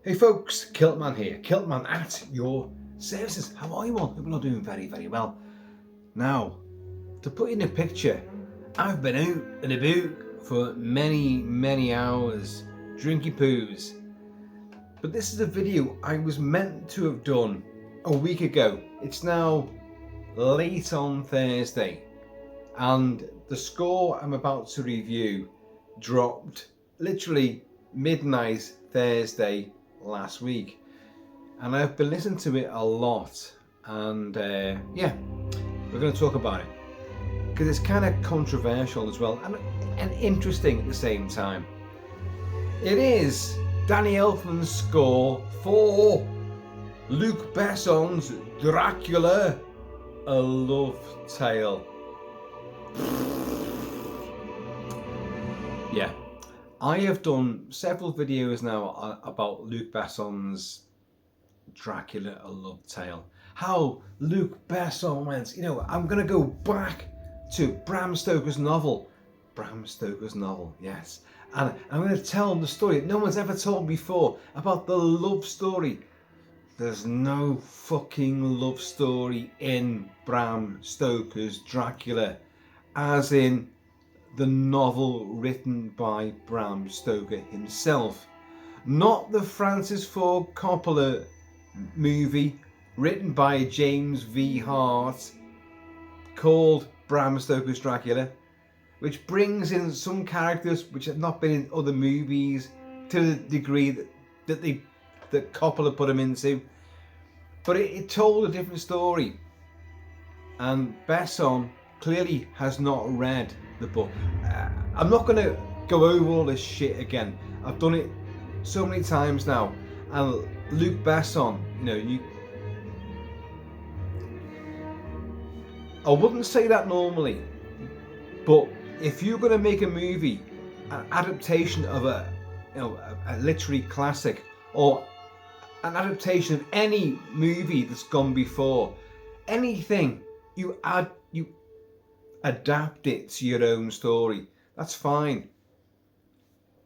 Hey folks, Kilt-Man here. Kilt-Man at your services. How are you all? Hope you're all doing very, very well. Now, to put in a picture, I've been out and about for many, many hours, drinking poos. But this is a video I was meant to have done a week ago. It's now late on Thursday, and the score I'm about to review dropped literally midnight Thursday last week, and I've been listening to it a lot, and yeah, we're going to talk about it because it's kind of controversial as well and interesting at the same time. It is Danny Elfman's score for Luc Besson's Dracula, A Love Tale. Yeah, I have done several videos now about Luc Besson's Dracula, A Love Tale. How Luc Besson went, I'm going to go back to Bram Stoker's novel. Bram Stoker's novel, yes. And I'm going to tell the story that no one's ever told before about the love story. There's no fucking love story in Bram Stoker's Dracula, as in the novel written by Bram Stoker himself. Not the Francis Ford Coppola movie written by James V. Hart called Bram Stoker's Dracula, which brings in some characters which have not been in other movies to the degree that Coppola put them into. But it told a different story. And Besson clearly has not read the book. I'm not going to go over all this shit again. I've done it so many times now. And Luc Besson, I wouldn't say that normally, but if you're going to make a movie, an adaptation of a literary classic, or an adaptation of any movie that's gone before, anything, you adapt it to your own story. That's fine.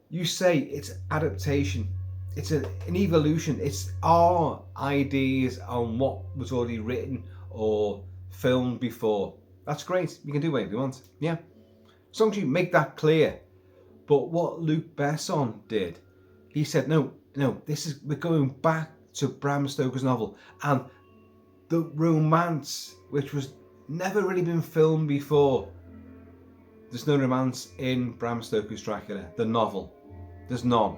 You say it's adaptation. It's an evolution. It's our ideas on what was already written or filmed before. That's great. You can do whatever you want. Yeah. As long as you make that clear. But what Luc Besson did, he said, no, we're going back to Bram Stoker's novel, and the romance, which was never really been filmed before. There's no romance in Bram Stoker's Dracula, the novel. There's none.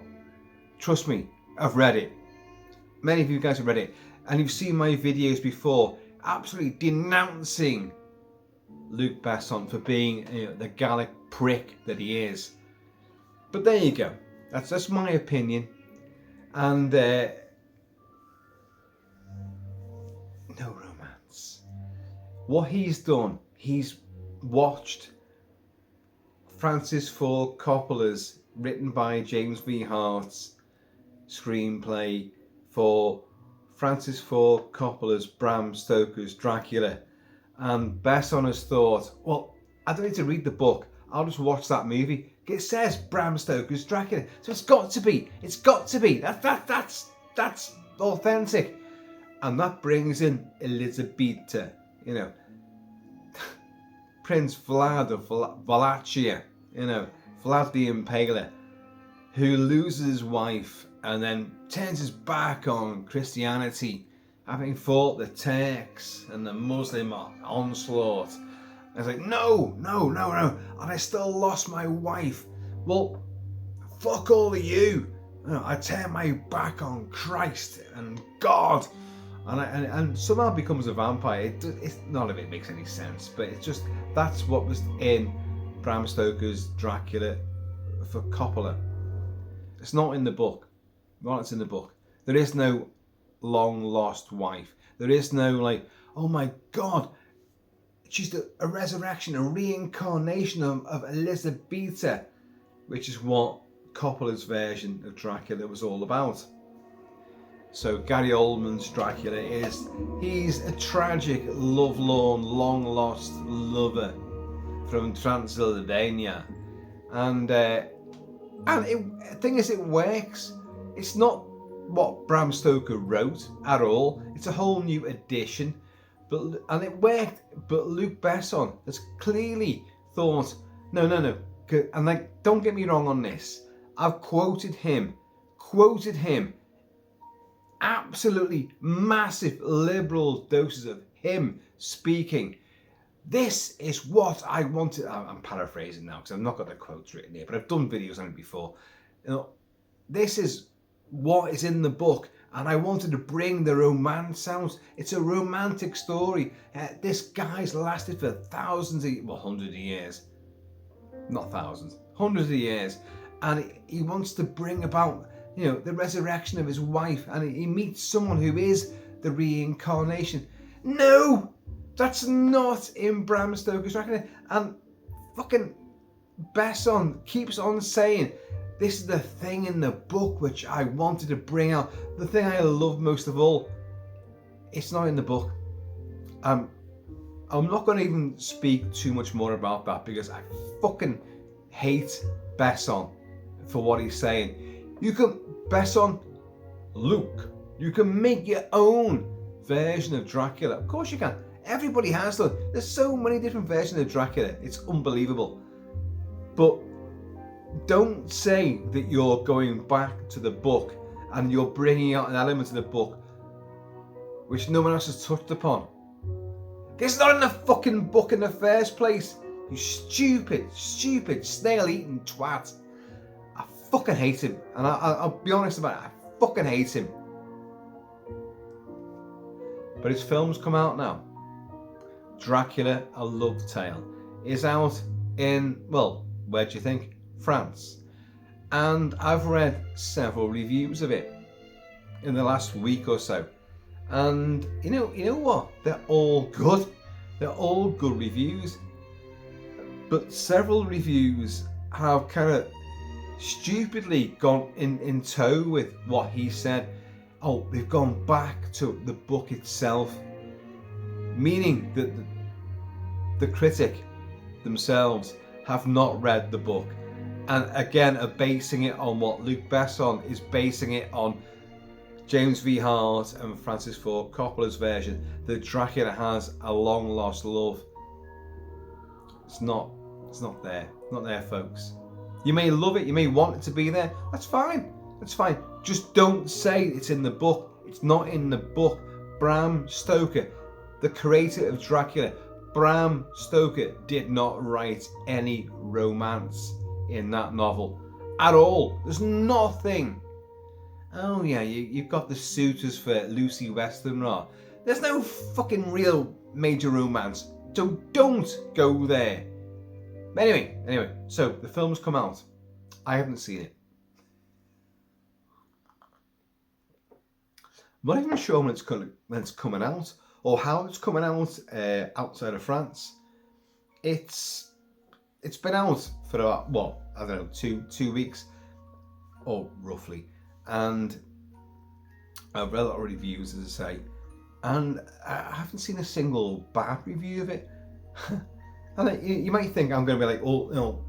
Trust me, I've read it. Many of you guys have read it, and you've seen my videos before, absolutely denouncing Luc Besson for being the Gallic prick that he is. But there you go. That's my opinion. And no romance. What he's done, he's watched Francis Ford Coppola's, written by James V. Hart's, screenplay for Francis Ford Coppola's Bram Stoker's Dracula, and Besson has thought, well, I don't need to read the book, I'll just watch that movie. It says Bram Stoker's Dracula, so it's got to be. That's authentic. And that brings in Elizabeta, Prince Vlad of Wallachia, Vlad the Impaler, who loses his wife and then turns his back on Christianity, having fought the Turks and the Muslim onslaught. And it's like, no, and I still lost my wife. Well, fuck all of you. I turn my back on Christ and God, and somehow becomes a vampire. It's none of it makes any sense, but it's just, that's what was in Bram Stoker's Dracula for Coppola. It's not in the book. Well, it's in the book. There is no long lost wife. There is no oh my God, she's a resurrection, a reincarnation of Elizabeta, which is what Coppola's version of Dracula was all about. So Gary Oldman's Dracula he's a tragic, lovelorn, long lost lover from Transylvania, and the thing is, it works. It's not what Bram Stoker wrote at all. It's a whole new edition, and it worked. But Luc Besson has clearly thought, no. And like, don't get me wrong on this. I've quoted him, absolutely massive liberal doses of him speaking. This is what I wanted. I'm paraphrasing now because I've not got the quotes written here, but I've done videos on it before. This is what is in the book, and I wanted to bring the romance out. It's a romantic story. This guy's lasted for hundreds of years. Not thousands, hundreds of years. And he wants to bring about, the resurrection of his wife, and he meets someone who is the reincarnation. No! That's not in Bram Stoker's Dracula. And fucking Besson keeps on saying, this is the thing in the book which I wanted to bring out. The thing I love most of all, it's not in the book. I'm not going to even speak too much more about that because I fucking hate Besson for what he's saying. Besson, Luke, you can make your own version of Dracula. Of course you can. Everybody has done. There's so many different versions of Dracula. It's unbelievable. But don't say that you're going back to the book and you're bringing out an element of the book which no one else has touched upon. It's not in the fucking book in the first place. You stupid snail-eating twat. I fucking hate him. And I'll be honest about it. I fucking hate him. But his film's come out now. Dracula, A Love Tale is out in, well, where do you think? France. And I've read several reviews of it in the last week or so. And you know what? They're all good. They're all good reviews. But several reviews have kind of stupidly gone in tow with what he said. Oh, they've gone back to the book itself. Meaning that the critic themselves have not read the book. And again are basing it on what Luc Besson is basing it on. James V. Hart and Francis Ford Coppola's version that Dracula has a long lost love. It's not there. Not there, folks. You may love it, you may want it to be there. That's fine. Just don't say it's in the book. It's not in the book. Bram Stoker, the creator of Dracula, Bram Stoker did not write any romance in that novel at all. There's nothing. Oh yeah, you've got the suitors for Lucy Westenra. There's no fucking real major romance. So don't go there. Anyway, so the film's come out. I haven't seen it. I'm not even sure when it's coming out or how it's coming out outside of France. It's been out for about, what, I don't know, two weeks or roughly. And I've read a lot of reviews, as I say, and I haven't seen a single bad review of it. And you might think I'm going to be like, oh,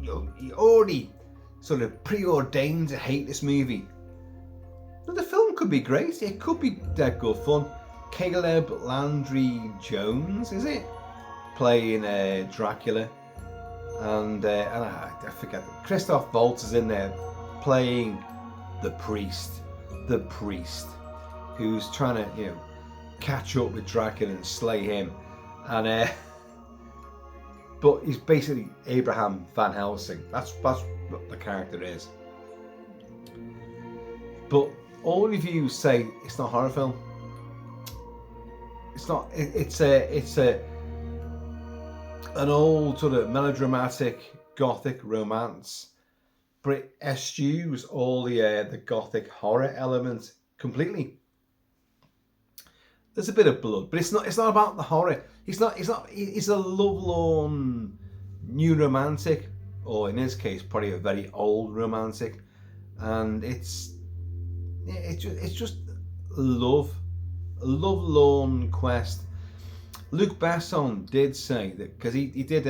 you already sort of preordained to hate this movie. But the film could be great. It could be dead good fun. Caleb Landry Jones, is it? Playing Dracula. And I forget. Christoph Waltz is in there playing the priest, who's trying to, catch up with Dracula and slay him. And but he's basically Abraham Van Helsing. That's what the character is. But all reviews say it's not a horror film. It's not. It's an old sort of melodramatic gothic romance, but it eschews all the gothic horror element completely. There's a bit of blood, but it's not about the horror. He's a lovelorn new romantic, or in his case, probably a very old romantic, and it's just love, a lovelorn quest. Luc Besson did say that, because he did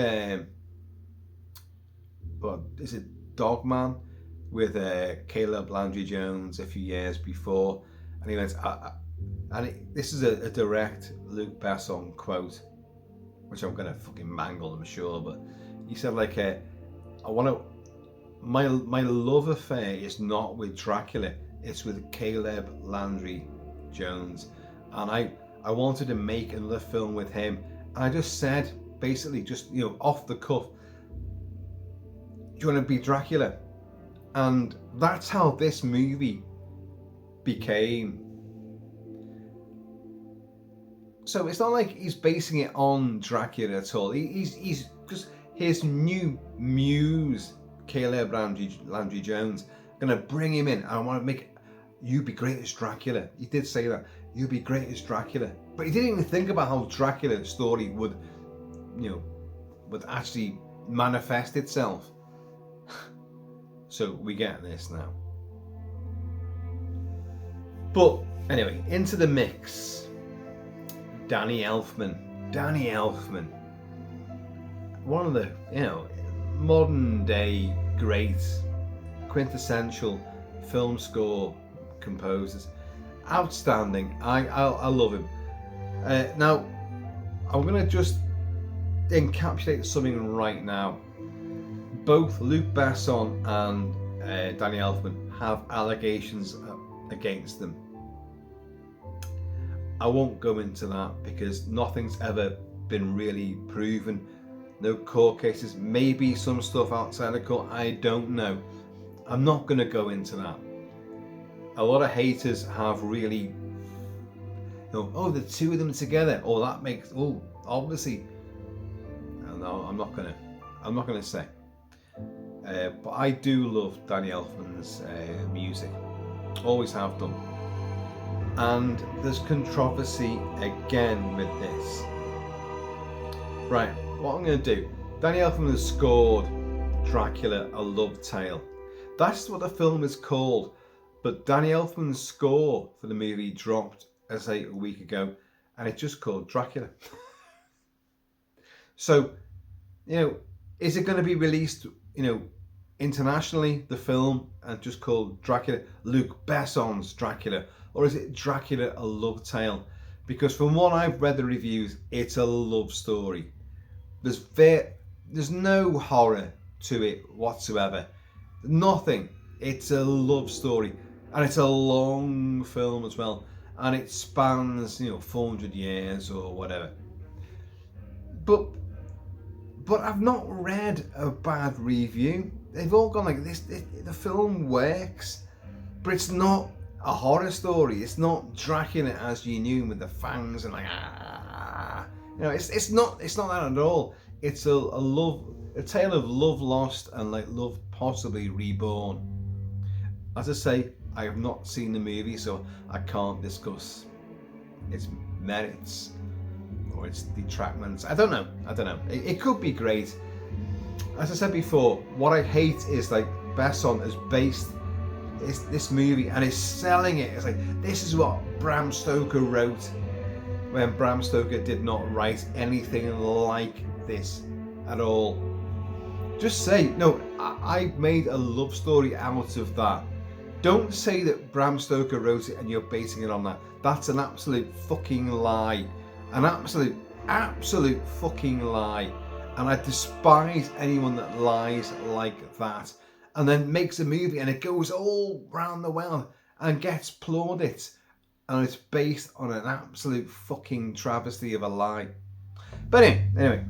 what is it, Dogman, with Caleb Landry Jones a few years before, and he went, this is a direct Luc Besson quote, which I'm gonna fucking mangle, I'm sure, but he said like, I want to, my love affair is not with Dracula, it's with Caleb Landry Jones, and I wanted to make another film with him, and I just said, basically, just, you know, off the cuff, do you want to be Dracula? And that's how this movie became. So it's not like he's basing it on Dracula at all. He's just his new muse, Caleb Landry Jones, gonna bring him in. I want to make you be great as Dracula. He did say that, you'll be great as Dracula, but he didn't even think about how Dracula's story would, you know, would actually manifest itself. So we get this now. But anyway, into the mix. Danny Elfman. Danny Elfman. One of the, you know, modern day great, quintessential film score composers. Outstanding. I love him. Now, I'm going to just encapsulate something right now. Both Luc Besson and Danny Elfman have allegations against them. I won't go into that because nothing's ever been really proven. No court cases, maybe some stuff outside the court, I don't know. I'm not going to go into that. A lot of haters have really, you know, oh, the two of them together, oh, that makes, oh, obviously. No, I'm not gonna say. But I do love Danny Elfman's music, always have done. And there's controversy again with this. Right, what I'm going to do, Danny Elfman has scored Dracula, A Love Tale. That's what the film is called, but Danny Elfman's score for the movie dropped, as a week ago, and it's just called Dracula. So, you know, is it going to be released, you know, internationally, the film, and just called Dracula, Luc Besson's Dracula, or is it Dracula, A Love Tale? Because from what I've read the reviews, it's a love story. There's no horror to it whatsoever. Nothing. It's a love story, and it's a long film as well, and it spans, you know, 400 years or whatever. But I've not read a bad review. They've all gone like this. The film works, but it's not a horror story. It's not Dracula as you knew with the fangs and like you know. It's not that at all. It's a tale of love lost and like love possibly reborn. As I say, I have not seen the movie, so I can't discuss its merits or its detractments. I don't know. It could be great. As I said before, what I hate is like Besson has based this movie and is selling it. It's like, this is what Bram Stoker wrote, when Bram Stoker did not write anything like this at all. Just say, no, I made a love story out of that. Don't say that Bram Stoker wrote it and you're basing it on that. That's an absolute fucking lie. An absolute fucking lie. And I despise anyone that lies like that and then makes a movie and it goes all round the world and gets plaudits, and it's based on an absolute fucking travesty of a lie. But anyway,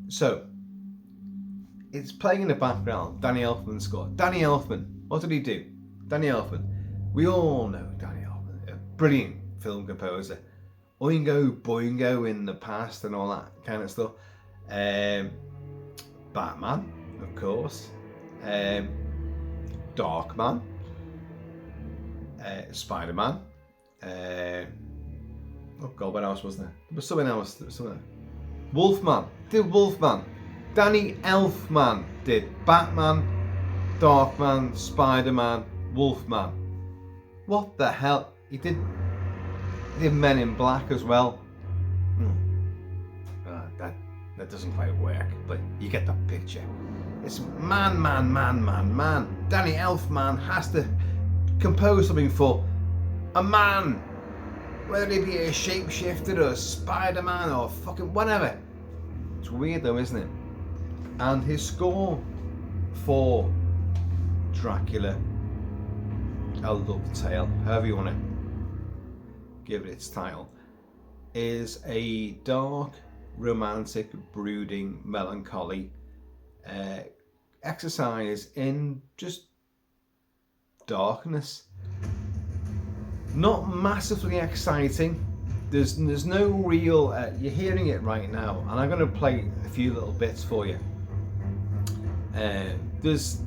so it's playing in the background. Danny Elfman score. Danny Elfman, what did he do? Danny Elfman, we all know Danny Elfman, a brilliant film composer. Oingo Boingo in the past and all that kind of stuff. Batman, of course. Darkman. Spider-Man. Oh God, what else was there? There was something else. Wolfman. Did Wolfman. Danny Elfman did Batman, Darkman, Spider-Man, Wolfman. What the hell? He did Men in Black as well. That doesn't quite work, but you get the picture. It's man. Danny Elfman has to compose something for a man, whether he be a shapeshifter or a Spider-Man or fucking whatever. It's weird though, isn't it? And his score for Dracula, A Love Tale, however you want to give it its title, is a dark, romantic, brooding, melancholy exercise in just darkness. Not massively exciting. There's no real. You're hearing it right now, and I'm going to play a few little bits for you. There's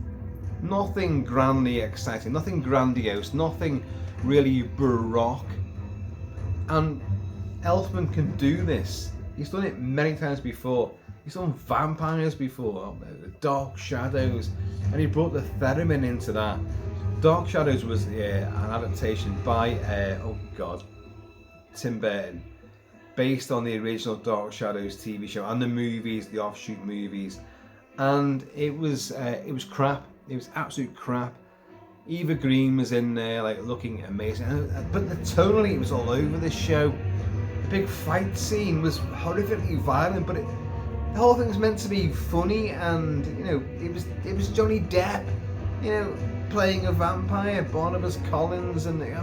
nothing grandly exciting, nothing grandiose, nothing really baroque. And Elfman can do this. He's done it many times before. He's done vampires before, Dark Shadows, and he brought the theremin into that. Dark Shadows was an adaptation by Tim Burton, based on the original Dark Shadows TV show and the movies, the offshoot movies, and it was crap. It was absolute crap. Eva Green was in there, like looking amazing, but tonally it was all over this show. The big fight scene was horrifically violent, but the whole thing was meant to be funny, and it was Johnny Depp, playing a vampire, Barnabas Collins, and it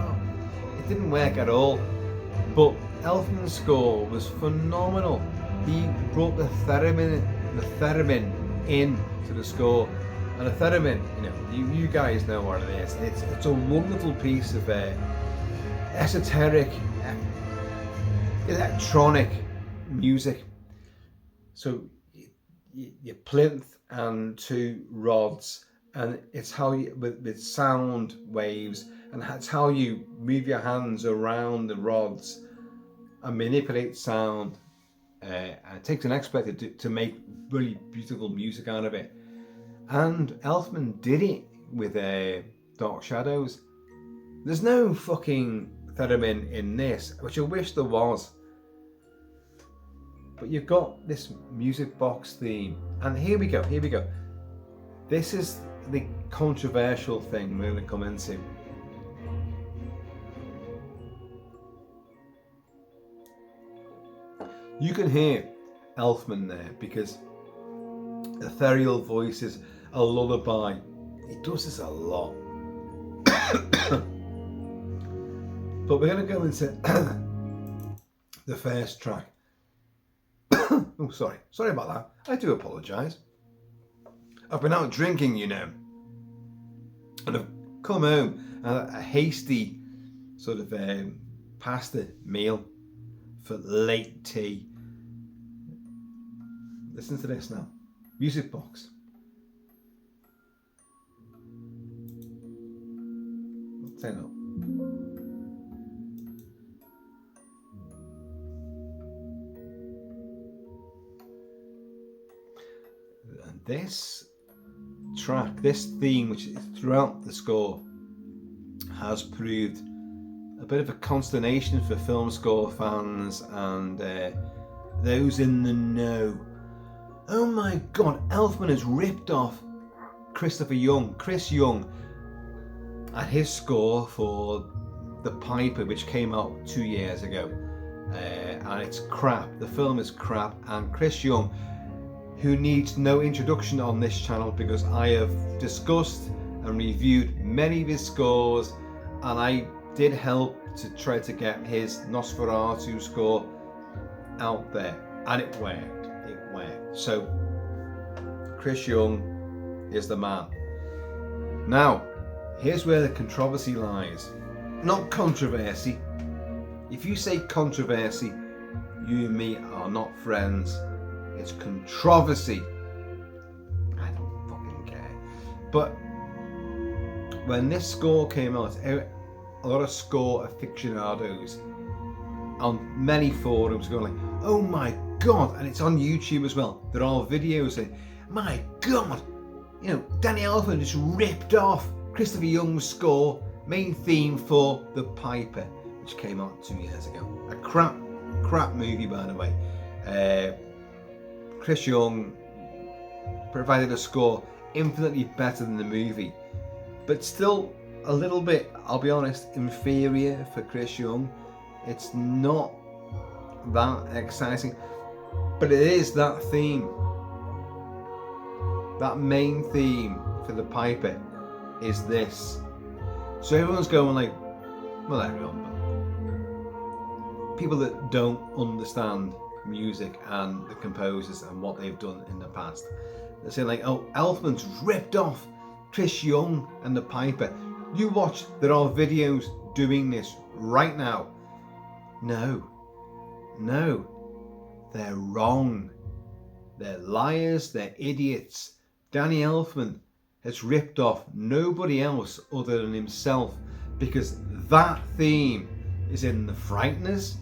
didn't work at all. But Elfman's score was phenomenal. He brought the theremin into the score, and the theremin, you guys know what it is. It's a wonderful piece of esoteric, electronic music. So your plinth and two rods, and it's how you with sound waves, and that's how you move your hands around the rods and manipulate sound. And it takes an expert to make really beautiful music out of it. And Elfman did it with Dark Shadows. There's no fucking theremin in this, which I wish there was. But you've got this music box theme, and here we go. This is the controversial thing we're going to come into. You can hear Elfman there because ethereal voices, a lullaby. He does this a lot. But we're going to go into the first track. Oh, sorry about that. I do apologise. I've been out drinking, and I've come home and a hasty sort of pasta meal for late tea. Listen to this now. Music box. Turn up. And this track, this theme, which is throughout the score, has proved a bit of a consternation for film score fans and those in the know. Oh my God, Elfman has ripped off Chris Young, at his score for The Piper, which came out 2 years ago. And it's crap. The film is crap. And Chris Young, who needs no introduction on this channel because I have discussed and reviewed many of his scores, and I did help to try to get his Nosferatu score out there, and it worked. So Chris Young is the man. Now, here's where the controversy lies. Not controversy. If you say controversy, you and me are not friends. It's controversy. I don't fucking care. But when this score came out, a lot of score aficionados on many forums going like, oh my God, and it's on YouTube as well. There are videos saying, my God, Danny Elfman just ripped off Christopher Young's score, main theme for The Piper, which came out 2 years ago. A crap movie, by the way. Chris Young provided a score infinitely better than the movie, but still a little bit, I'll be honest, inferior for Chris Young. It's not that exciting, but it is that theme, that main theme for the Piper is this. So everyone's going like, well, everyone, but people that don't understand music and the composers and what they've done in the past, they're saying like, oh, Elfman's ripped off Chris Young and the Piper. You watch, there are videos doing this right now. No, they're wrong. They're liars, they're idiots. Danny Elfman has ripped off nobody else other than himself, because that theme is in The Frighteners,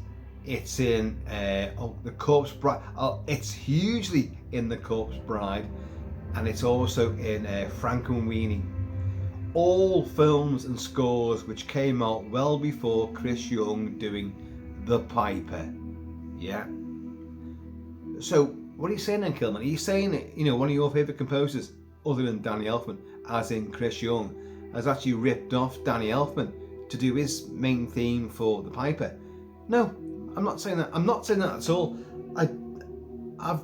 it's in The Corpse Bride, it's hugely in The Corpse Bride, and it's also in Frankenweenie. All films and scores which came out well before Chris Young doing The Piper. Yeah. So what are you saying then, Kilt-Man? Are you saying that, you know, one of your favourite composers, other than Danny Elfman, as in Chris Young, has actually ripped off Danny Elfman to do his main theme for The Piper? No, I'm not saying that. I'm not saying that at all. I've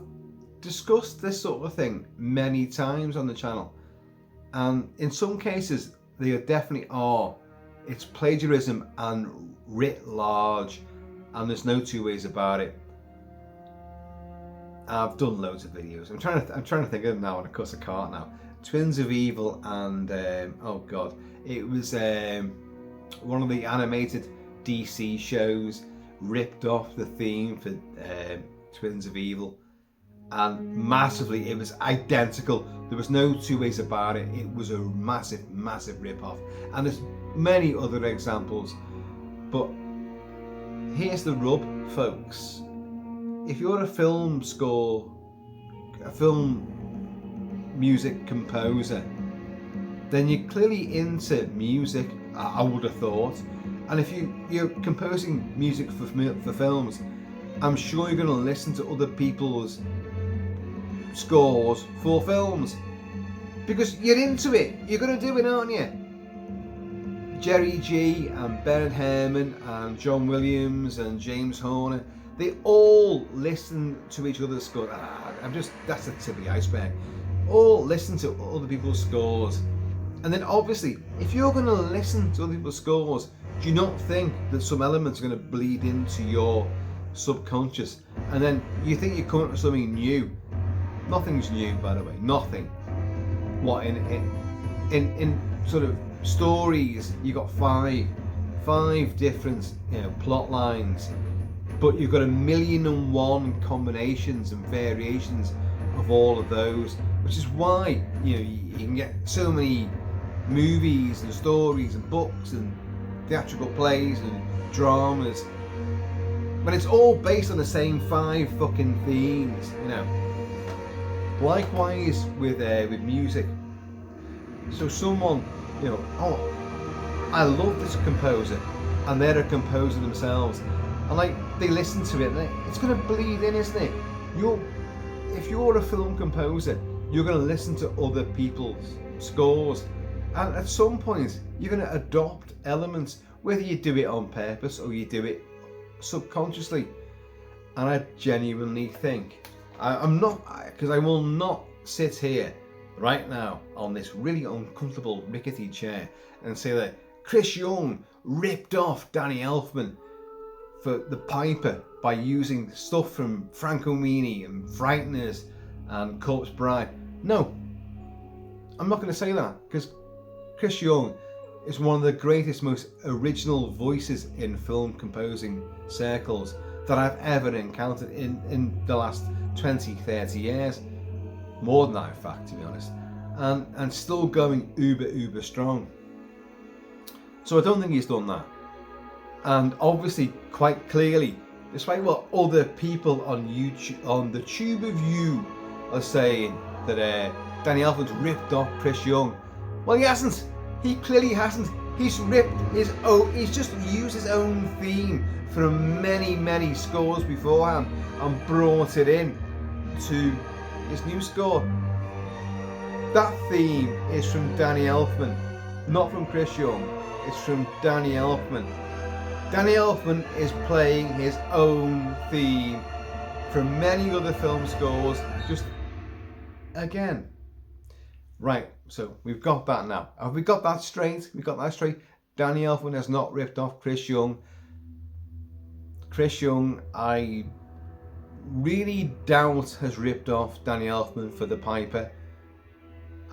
discussed this sort of thing many times on the channel, and in some cases they definitely are. It's plagiarism and writ large, and there's no two ways about it. I've done loads of videos. I'm trying to think of them now, and of course I can't now. Twins of Evil and oh god, it was one of the animated DC shows ripped off the theme for Twins of Evil, and massively, it was identical. There was no two ways about it. It was a massive rip-off, and there's many other examples. But here's the rub, folks. If you're a film music composer, then you're clearly into music, I would have thought. And if you're composing music for films, I'm sure you're going to listen to other people's scores for films, because you're into it. You're going to do it, aren't you? Jerry G and Bernard Herrmann and John Williams and James Horner, they all listen to each other's scores. That's the tip of the iceberg. All listen to other people's scores. And then obviously, if you're going to listen to other people's scores, do you not think that some elements are going to bleed into your subconscious? And then you think you're coming up with something new. Nothing's new, by the way. Nothing. What, in sort of stories, you got five different, plot lines, but you've got 1,000,001 combinations and variations of all of those, which is why you can get so many movies and stories and books and theatrical plays and dramas, but it's all based on the same 5 fucking themes, Likewise with music. So someone, oh, I love this composer, and they're a composer themselves, and they listen to it, and it's going to bleed in, isn't it? If you're a film composer, you're going to listen to other people's scores, and at some point you're going to adopt elements, whether you do it on purpose or you do it subconsciously. And I genuinely think I'm not, because I will not sit here right now on this really uncomfortable rickety chair and say that Chris Young ripped off Danny Elfman for The Piper by using stuff from Frankenweenie and Frighteners and Corpse Bride. No, I'm not going to say that, because Chris Young is one of the greatest, most original voices in film composing circles that I've ever encountered in the last 20, 30 years. More than that, in fact, to be honest. And still going uber strong. So I don't think he's done that. And obviously, quite clearly, despite what other people on YouTube, on the Tube of You, are saying that Danny Elfman's ripped off Chris Young. Well, he hasn't. He clearly hasn't. He's ripped his own. He's just used his own theme from many scores beforehand and brought it in to his new score. That theme is from Danny Elfman, not from Chris Young. It's from Danny Elfman. Danny Elfman is playing his own theme from many other film scores, just again. Right, so we've got that now. Have we got that straight? We got that straight. Danny Elfman has not ripped off Chris Young. Chris Young, I really doubt has ripped off Danny Elfman for the Piper.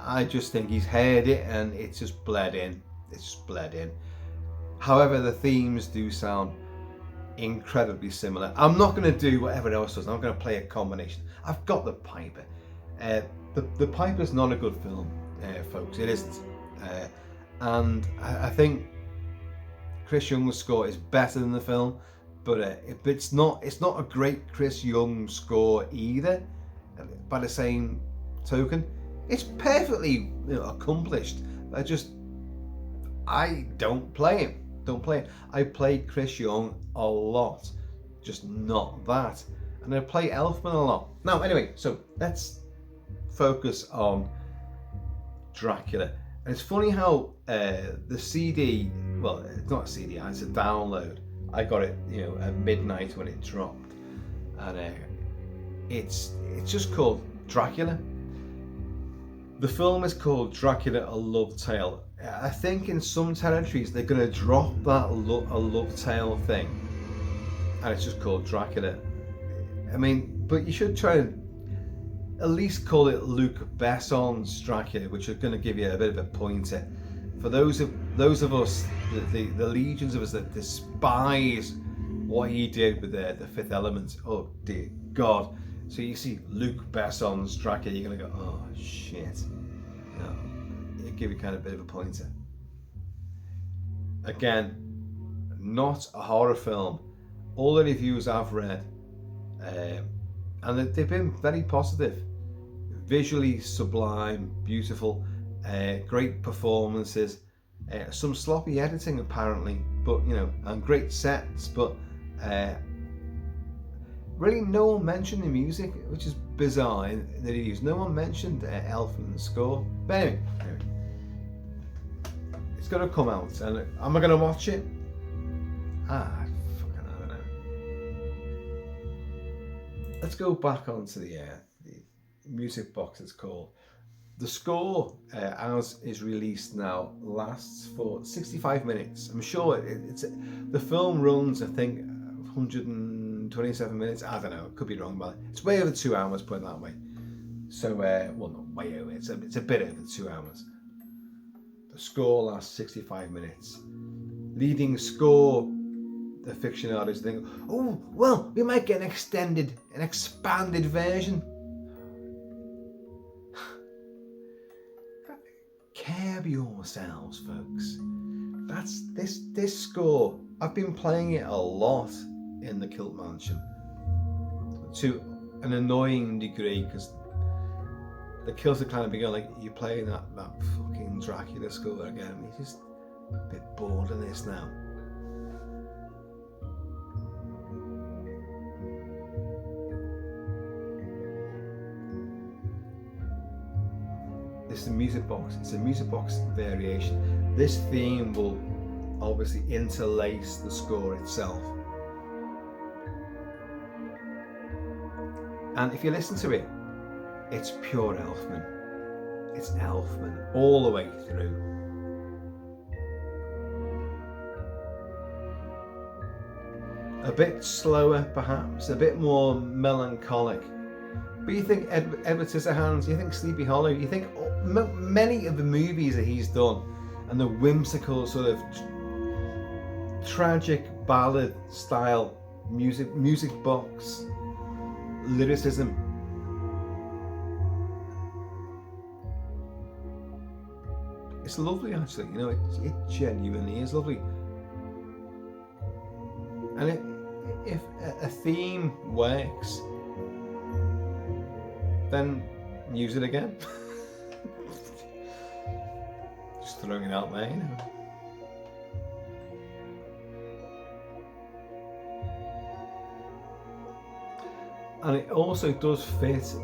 I just think he's heard it and it's just bled in. It's just bled in. However, the themes do sound incredibly similar. I'm not going to do what everyone else does. I'm going to play a combination. I've got the Piper. The Piper's not a good film, folks. It isn't. And I think Chris Young's score is better than the film, but it's not a great Chris Young score either. By the same token, it's perfectly accomplished. I don't play him. I play Chris Young a lot, just not that. And I play Elfman a lot. Now, anyway, so let's focus on Dracula. And it's funny how the CD, well, it's not a CD, it's a download. I got it, at midnight when it dropped, and it's just called Dracula. The film is called Dracula: A Love Tale. I think in some territories they're going to drop that a love tale thing, and it's just called Dracula. I mean, but you should try and at least call it Luc Besson's Dracula, which is going to give you a bit of a pointer. For those of us, the legions of us that despise what he did with the Fifth Element, oh dear God. So you see Luc Besson's Dracula, you're going to go, oh shit. It'll give you kind of a bit of a pointer. Again, not a horror film. All the reviews I've read, and they've been very positive. Visually sublime, beautiful, great performances, some sloppy editing apparently, but and great sets, but really no one mentioned the music, which is bizarre in the reviews. No one mentioned Elfman's score. But anyway, it's going to come out, and am I going to watch it? I don't know. Let's go back onto the music box, it's called. The score, as is released now, lasts for 65 minutes. I'm sure the film runs, I think, 127 minutes. I don't know, it could be wrong, but it's way over 2 hours, put it that way. So, well, not way over, it's a bit over 2 hours. The score lasts 65 minutes. Leading score aficionados think, oh, well, we might get an expanded version. Curb yourselves, folks. That's this score. I've been playing it a lot in the Kilt-Man to an annoying degree, because the kills are kind of begun like, you're playing that fucking Dracula score again. You're just a bit bored of this now. This is a music box. It's a music box variation. This theme will obviously interlace the score itself. And if you listen to it, it's pure Elfman. It's Elfman all the way through. A bit slower, perhaps, a bit more melancholic. But you think Edward Scissorhands, you think Sleepy Hollow, you think many of the movies that he's done, and the whimsical sort of tragic ballad style music box lyricism. It's lovely, actually. It genuinely is lovely. And if a theme works, then use it again. Just throwing it out there, And it also does fit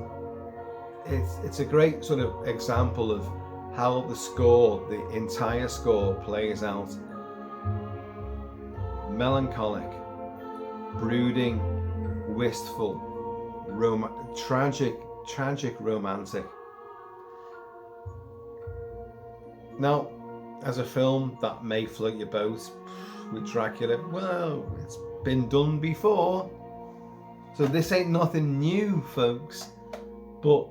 it's a great sort of example of how the score, the entire score, plays out. Melancholic, brooding, wistful, tragic, romantic. Now, as a film that may float your boat with Dracula, well, it's been done before, so this ain't nothing new, folks. But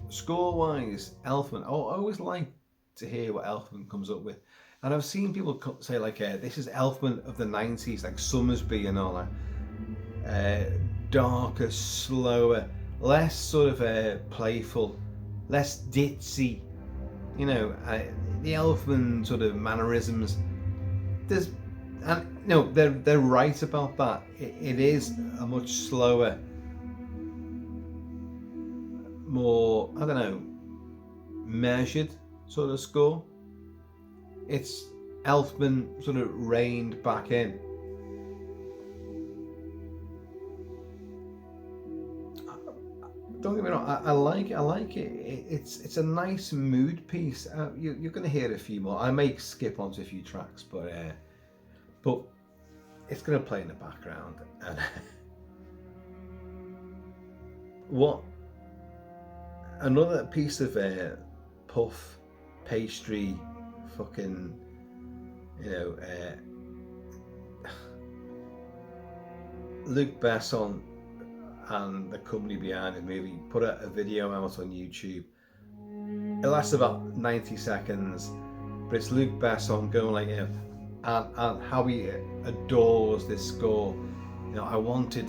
score-wise, Elfman, I always like to hear what Elfman comes up with. And I've seen people say like, this is Elfman of the 90s, like Summersby and all that. Darker, slower, less sort of playful, less ditzy. You know, the Elfman sort of mannerisms. They're right about that. It is a much slower, more, I don't know, measured sort of score. It's Elfman sort of reined back in. Don't get me wrong, I like it. It's a nice mood piece. You're going to hear a few more. I may skip onto a few tracks, but it's going to play in the background. And what another piece of puff pastry, fucking, Luc Besson and the company behind the movie put a video out on YouTube. It lasts about 90 seconds, but it's Luc Besson going like, and how he adores this score. I wanted,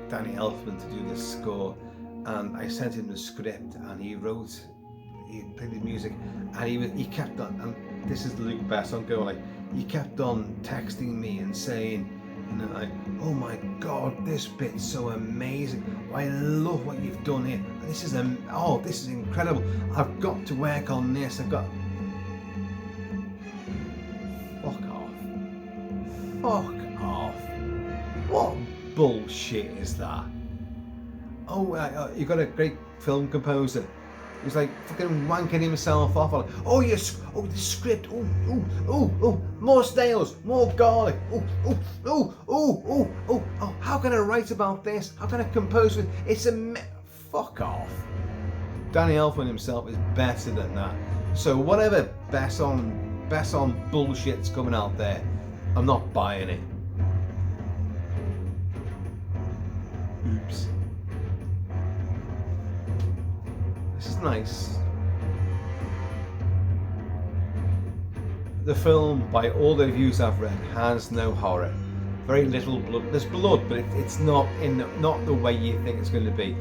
Danny Elfman to do this score, and I sent him the script, and he played the music, and he kept on, and this is Luc Besson going like, he kept on texting me and saying, like, oh my god, this bit's so amazing. I love what you've done here. This is incredible. I've got to work on this. Fuck off. What bullshit is that? You got a great film composer. He's like fucking wanking himself off. Like, the script. More snails, more garlic. How can I write about this? How can I compose with? Fuck off. Danny Elfman himself is better than that. So whatever Besson bullshit's coming out there, I'm not buying it. Oops. This is nice. The film, by all the reviews I've read, has no horror. Very little blood. There's blood, but it's not the way you think it's going to be.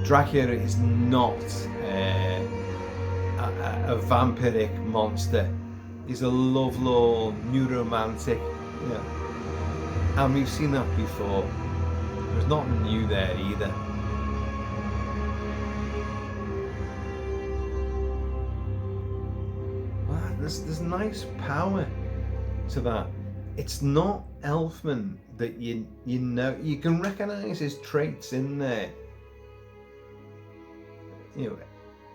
Dracula is not a vampiric monster. He's a lovelorn, new romantic. And we've seen that before. There's nothing new there either. There's nice power to that. It's not Elfman that you can recognise his traits in there.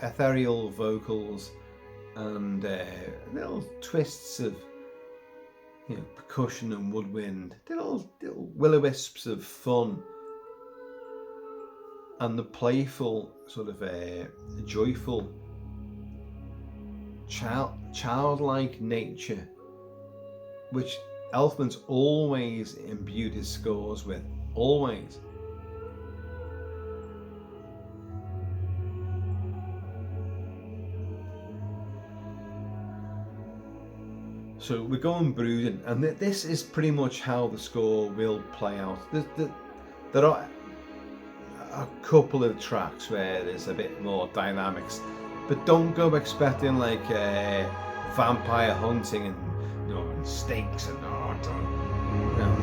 Ethereal vocals and little twists of percussion and woodwind, little will-o-wisps of fun, and the playful sort of joyful childlike nature, which Elfman's always imbued his scores with, always. So we're going brooding, and this is pretty much how the score will play out. There are a couple of tracks where there's a bit more dynamics, but don't go expecting like vampire hunting and stakes and no.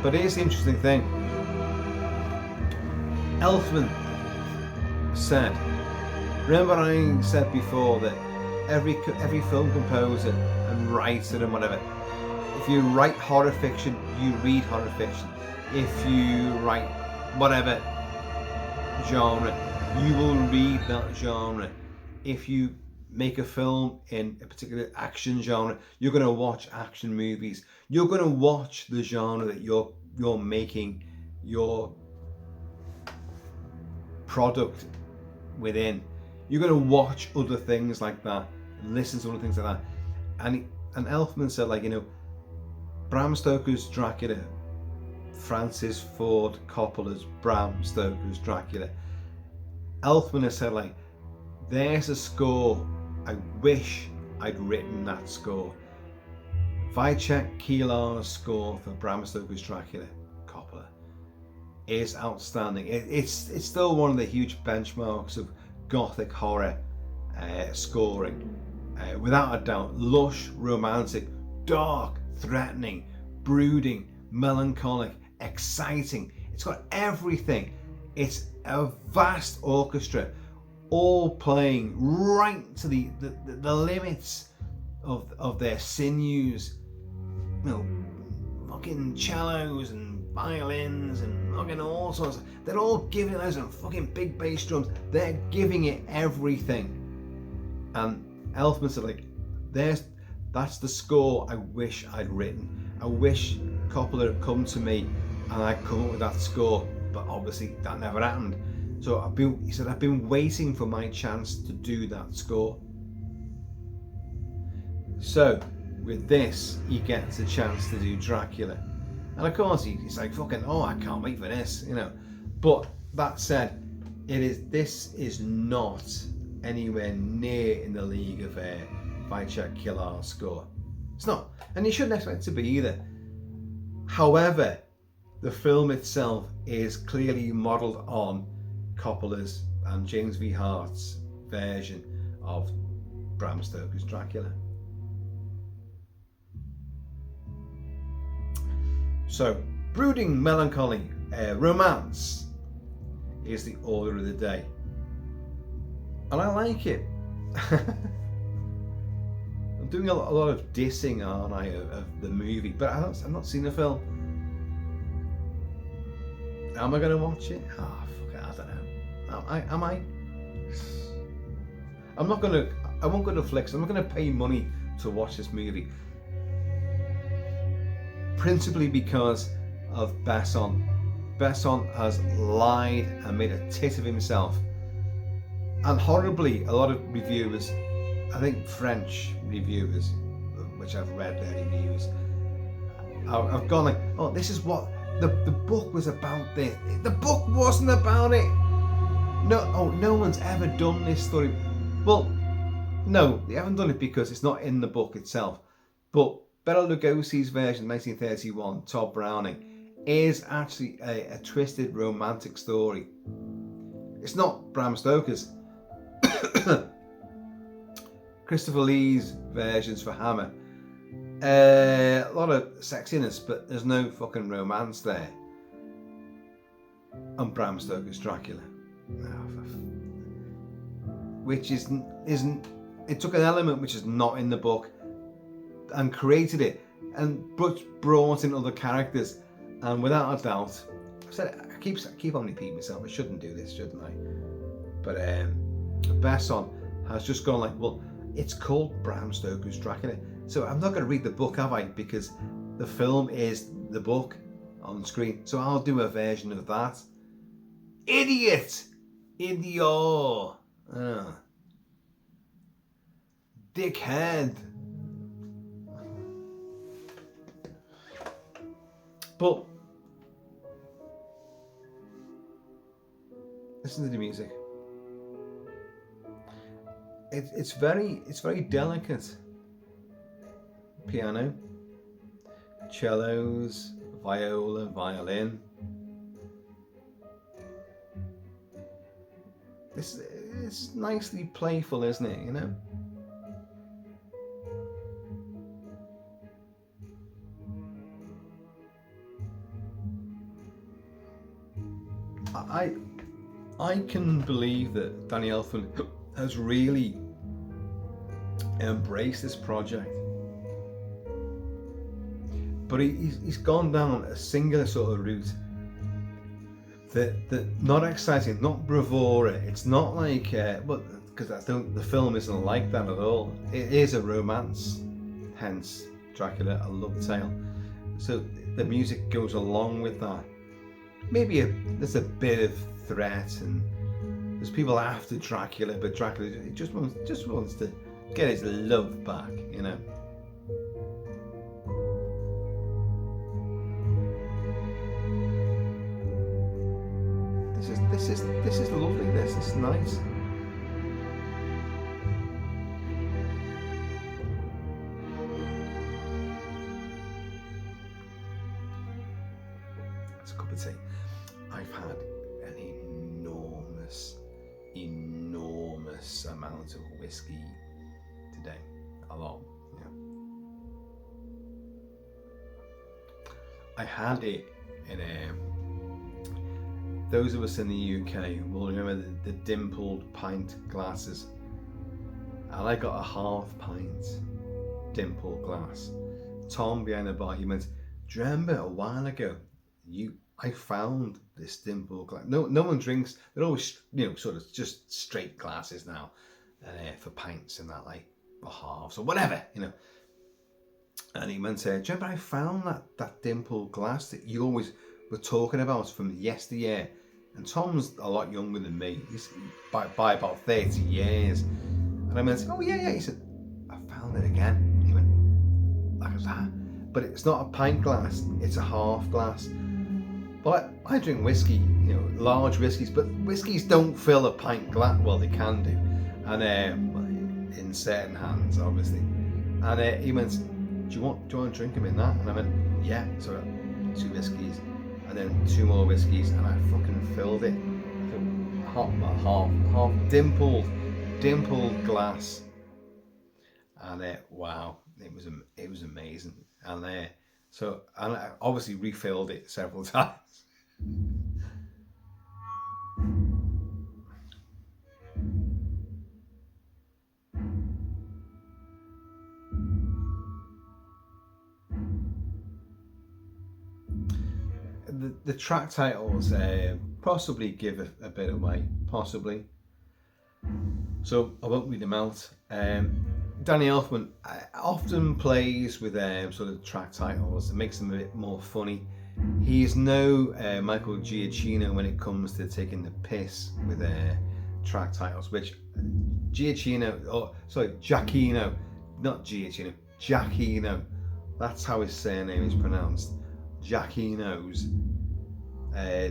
But here's the interesting thing. Elfman said, remember I said before that every film composer and writer and whatever, if you write horror fiction, you read horror fiction. If you write whatever, genre, you will read that genre. If you make a film in a particular action genre, you're going to watch action movies. You're going to watch the genre that you're making your product within. You're going to watch other things like that, listen to other things like that. And Elfman said, like, you know, Bram Stoker's Dracula, Francis Ford Coppola's Bram Stoker's Dracula. Elfman has said, like, there's a score. I wish I'd written that score. Wojciech Kilar's score for Bram Stoker's Dracula, Coppola, is outstanding. It's still one of the huge benchmarks of gothic horror scoring. Without a doubt, lush, romantic, dark, threatening, brooding, melancholic, exciting. It's got everything. It's a vast orchestra, all playing right to the limits of their sinews. You know, fucking cellos and violins and fucking all sorts. They're all giving it those fucking big bass drums. They're giving it everything. And Elfman said, like, that's the score I wish I'd written. I wish Coppola had come to me and I'd come up with that score, but obviously that never happened. So he said, I've been waiting for my chance to do that score. So with this, he gets a chance to do Dracula. And of course he's like, fucking, oh, I can't wait for this, you know. But that said, this is not anywhere near in the league of Wojciech Kilar's score. It's not, and you shouldn't expect it to be either. However, the film itself is clearly modelled on Coppola's and James V. Hart's version of Bram Stoker's Dracula. So, brooding, melancholy, romance is the order of the day. And I like it. I'm doing a lot of dissing, aren't I, of the movie, but I've not seen the film. Am I going to watch it? Oh, fuck it, I don't know. Am I? I won't go to Flix. I'm not going to pay money to watch this movie. Principally because of Besson. Besson has lied and made a tit of himself. And horribly, a lot of reviewers, I think French reviewers, which I've read their reviews, I've gone like, oh, this is what the book was about. This, the book wasn't about it. No one's ever done this story. Well, no, they haven't done it because it's not in the book itself. But Bela Lugosi's version, 1931, Todd Browning, is actually a twisted romantic story. It's not Bram Stoker's. Christopher Lee's versions for Hammer, a lot of sexiness, but there's no fucking romance there. And Bram Stoker's Dracula, which isn't. It took an element which is not in the book and created it, and brought in other characters. And without a doubt, I keep on repeating myself. I shouldn't do this, shouldn't I? But Besson has just gone like, well, it's called Bram Stoker's Dracula, so I'm not going to read the book, have I? Because the film is the book on screen, so I'll do a version of that. Idiot! Idiot! Dickhead! But listen to the music. It's very delicate. Piano, cellos, viola, violin. It's nicely playful, isn't it? You know. I can believe that Danny Elfman has really embraced this project, but he's gone down a singular sort of route the not exciting, not bravura. It's not like, but because the film isn't like that at all. It is a romance, hence Dracula, a love tale. So the music goes along with that. Maybe there's a bit of threat, and there's people after Dracula, but Dracula just wants to get his love back, you know. This is lovely. This is nice. It's a cup of tea. I've had an enormous amount of whiskey today. A lot. Yeah. I had it in those of us in the UK will remember the dimpled pint glasses, and I got a half pint dimpled glass. Tom behind the bar, he went, "Do you remember a while ago I found this dimpled glass?" No one drinks. They're always, sort of just straight glasses now, for pints and that, like, or halves or whatever, And he went, "Do you remember I found that dimpled glass that you always were talking about from yesteryear?" And Tom's a lot younger than me. He's by about 30 years. And I went, "Oh yeah." He said, "I found it again." He went, "Like that?" But it's not a pint glass, it's a half glass. But I drink whiskey, large whiskies, but whiskies don't fill a pint glass. Well, they can do. And in certain hands, obviously. And he went, do you want to drink them in that? And I went, "Yeah." So I got 2 whiskies, and then 2 more whiskies, and I fucking filled it. Half dimpled glass, and wow, it was amazing. And so I obviously refilled it several times. The track titles possibly give a bit away, possibly. So I won't read them out. Danny Elfman often plays with sort of track titles. It makes them a bit more funny. He's no Michael Giacchino when it comes to taking the piss with track titles, which Giacchino, not Giacchino, Giacchino. That's how his surname is pronounced. Giacchino's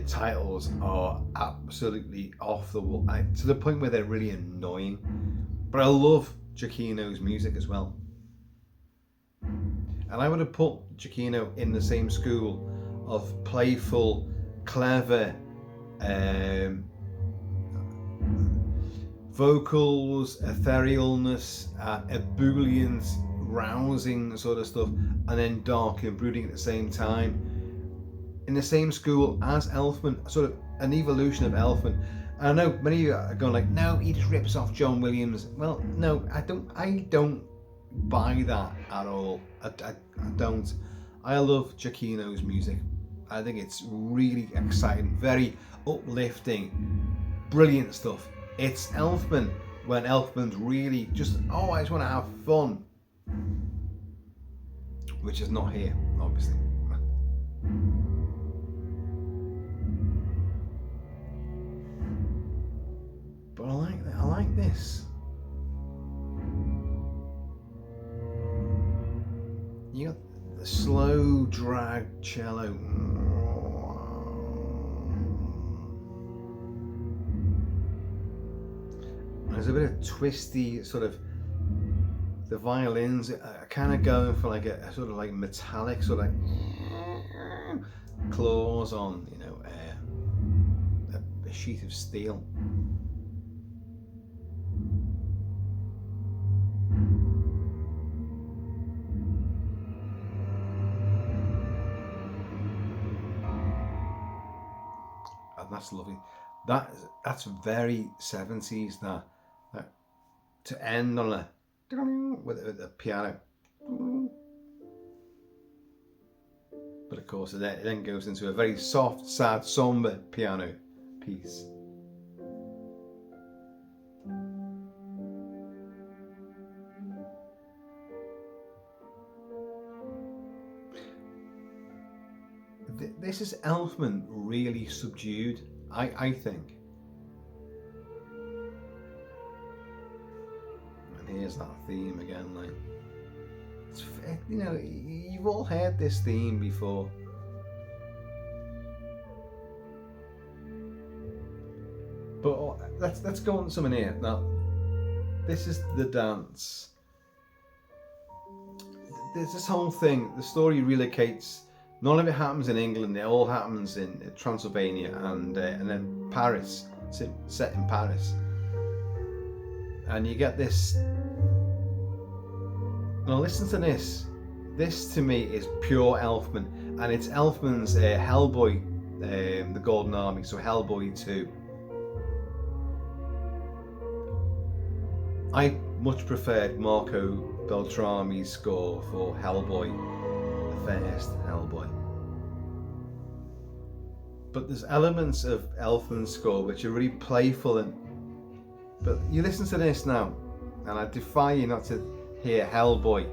titles are absolutely off the wall, to the point where they're really annoying. But I love Giacchino's music as well. And I would have put Giacchino in the same school of playful, clever, vocals, etherealness, ebullience, rousing sort of stuff, and then dark and brooding at the same time. In the same school as Elfman, sort of an evolution of Elfman. And I know many of you are going like, "No, he just rips off John Williams." Well, no, I don't buy that at all. I don't. I love Giacchino's music. I think it's really exciting, very uplifting, brilliant stuff. It's Elfman when Elfman's really just, I just want to have fun, which is not here, obviously. But I like that. I like this. You got the slow drag cello. There's a bit of twisty sort of. The violins are kind of going for like a sort of like metallic sort of like claws on, a sheet of steel. And that's lovely. That's very 70s. That to end on a with a piano, but of course, it then goes into a very soft, sad, somber piano piece. This is Elfman really subdued, I think. And here's that theme again, like, it's, you know, you've all heard this theme before. But let's go on to something here. Now, this is the dance. There's this whole thing, the story relocates. None of it happens in England, it all happens in Transylvania and then Paris, set in Paris. And you get this, now listen to this. This to me is pure Elfman, and it's Elfman's Hellboy, the Golden Army, so Hellboy 2. I much preferred Marco Beltrami's score for Hellboy, the first Hellboy. But there's elements of Elfman's score which are really playful, but you listen to this now, and I defy you not to hear Hellboy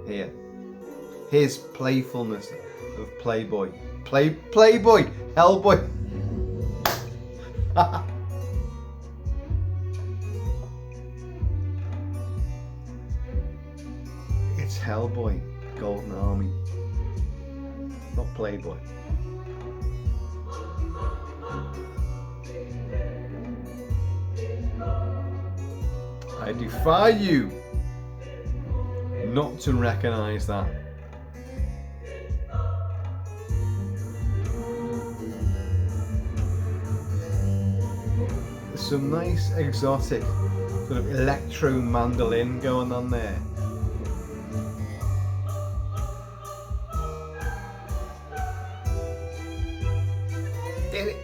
here. His playfulness of Playboy. Playboy! Hellboy! It's Hellboy, Golden Army, not Playboy. I defy you not to recognise that. There's some nice exotic sort of electro mandolin going on there.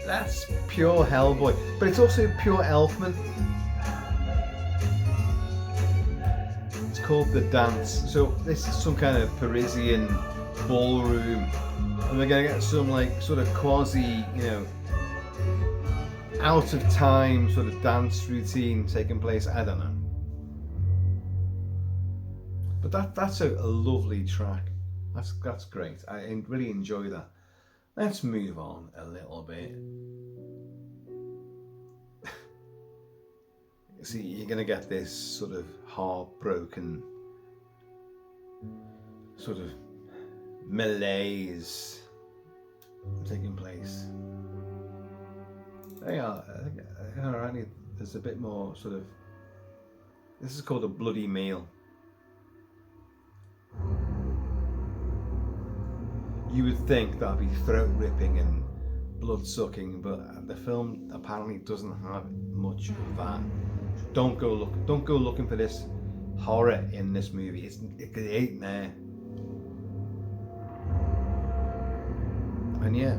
That's pure Hellboy, but it's also pure Elfman. It's called The Dance. So this is some kind of Parisian ballroom, and we're gonna get some like sort of quasi, you know, out of time sort of dance routine taking place. I don't know, but that's a lovely track. That's great. I really enjoy that. Let's move on a little bit. See, you're going to get this sort of heartbroken, sort of malaise taking place. There you are. Alrighty, there's a bit more sort of. This is called a bloody meal. You would think that'd be throat ripping and blood sucking, but the film apparently doesn't have much of that. Don't go looking for this horror in this movie. It ain't there. And yeah.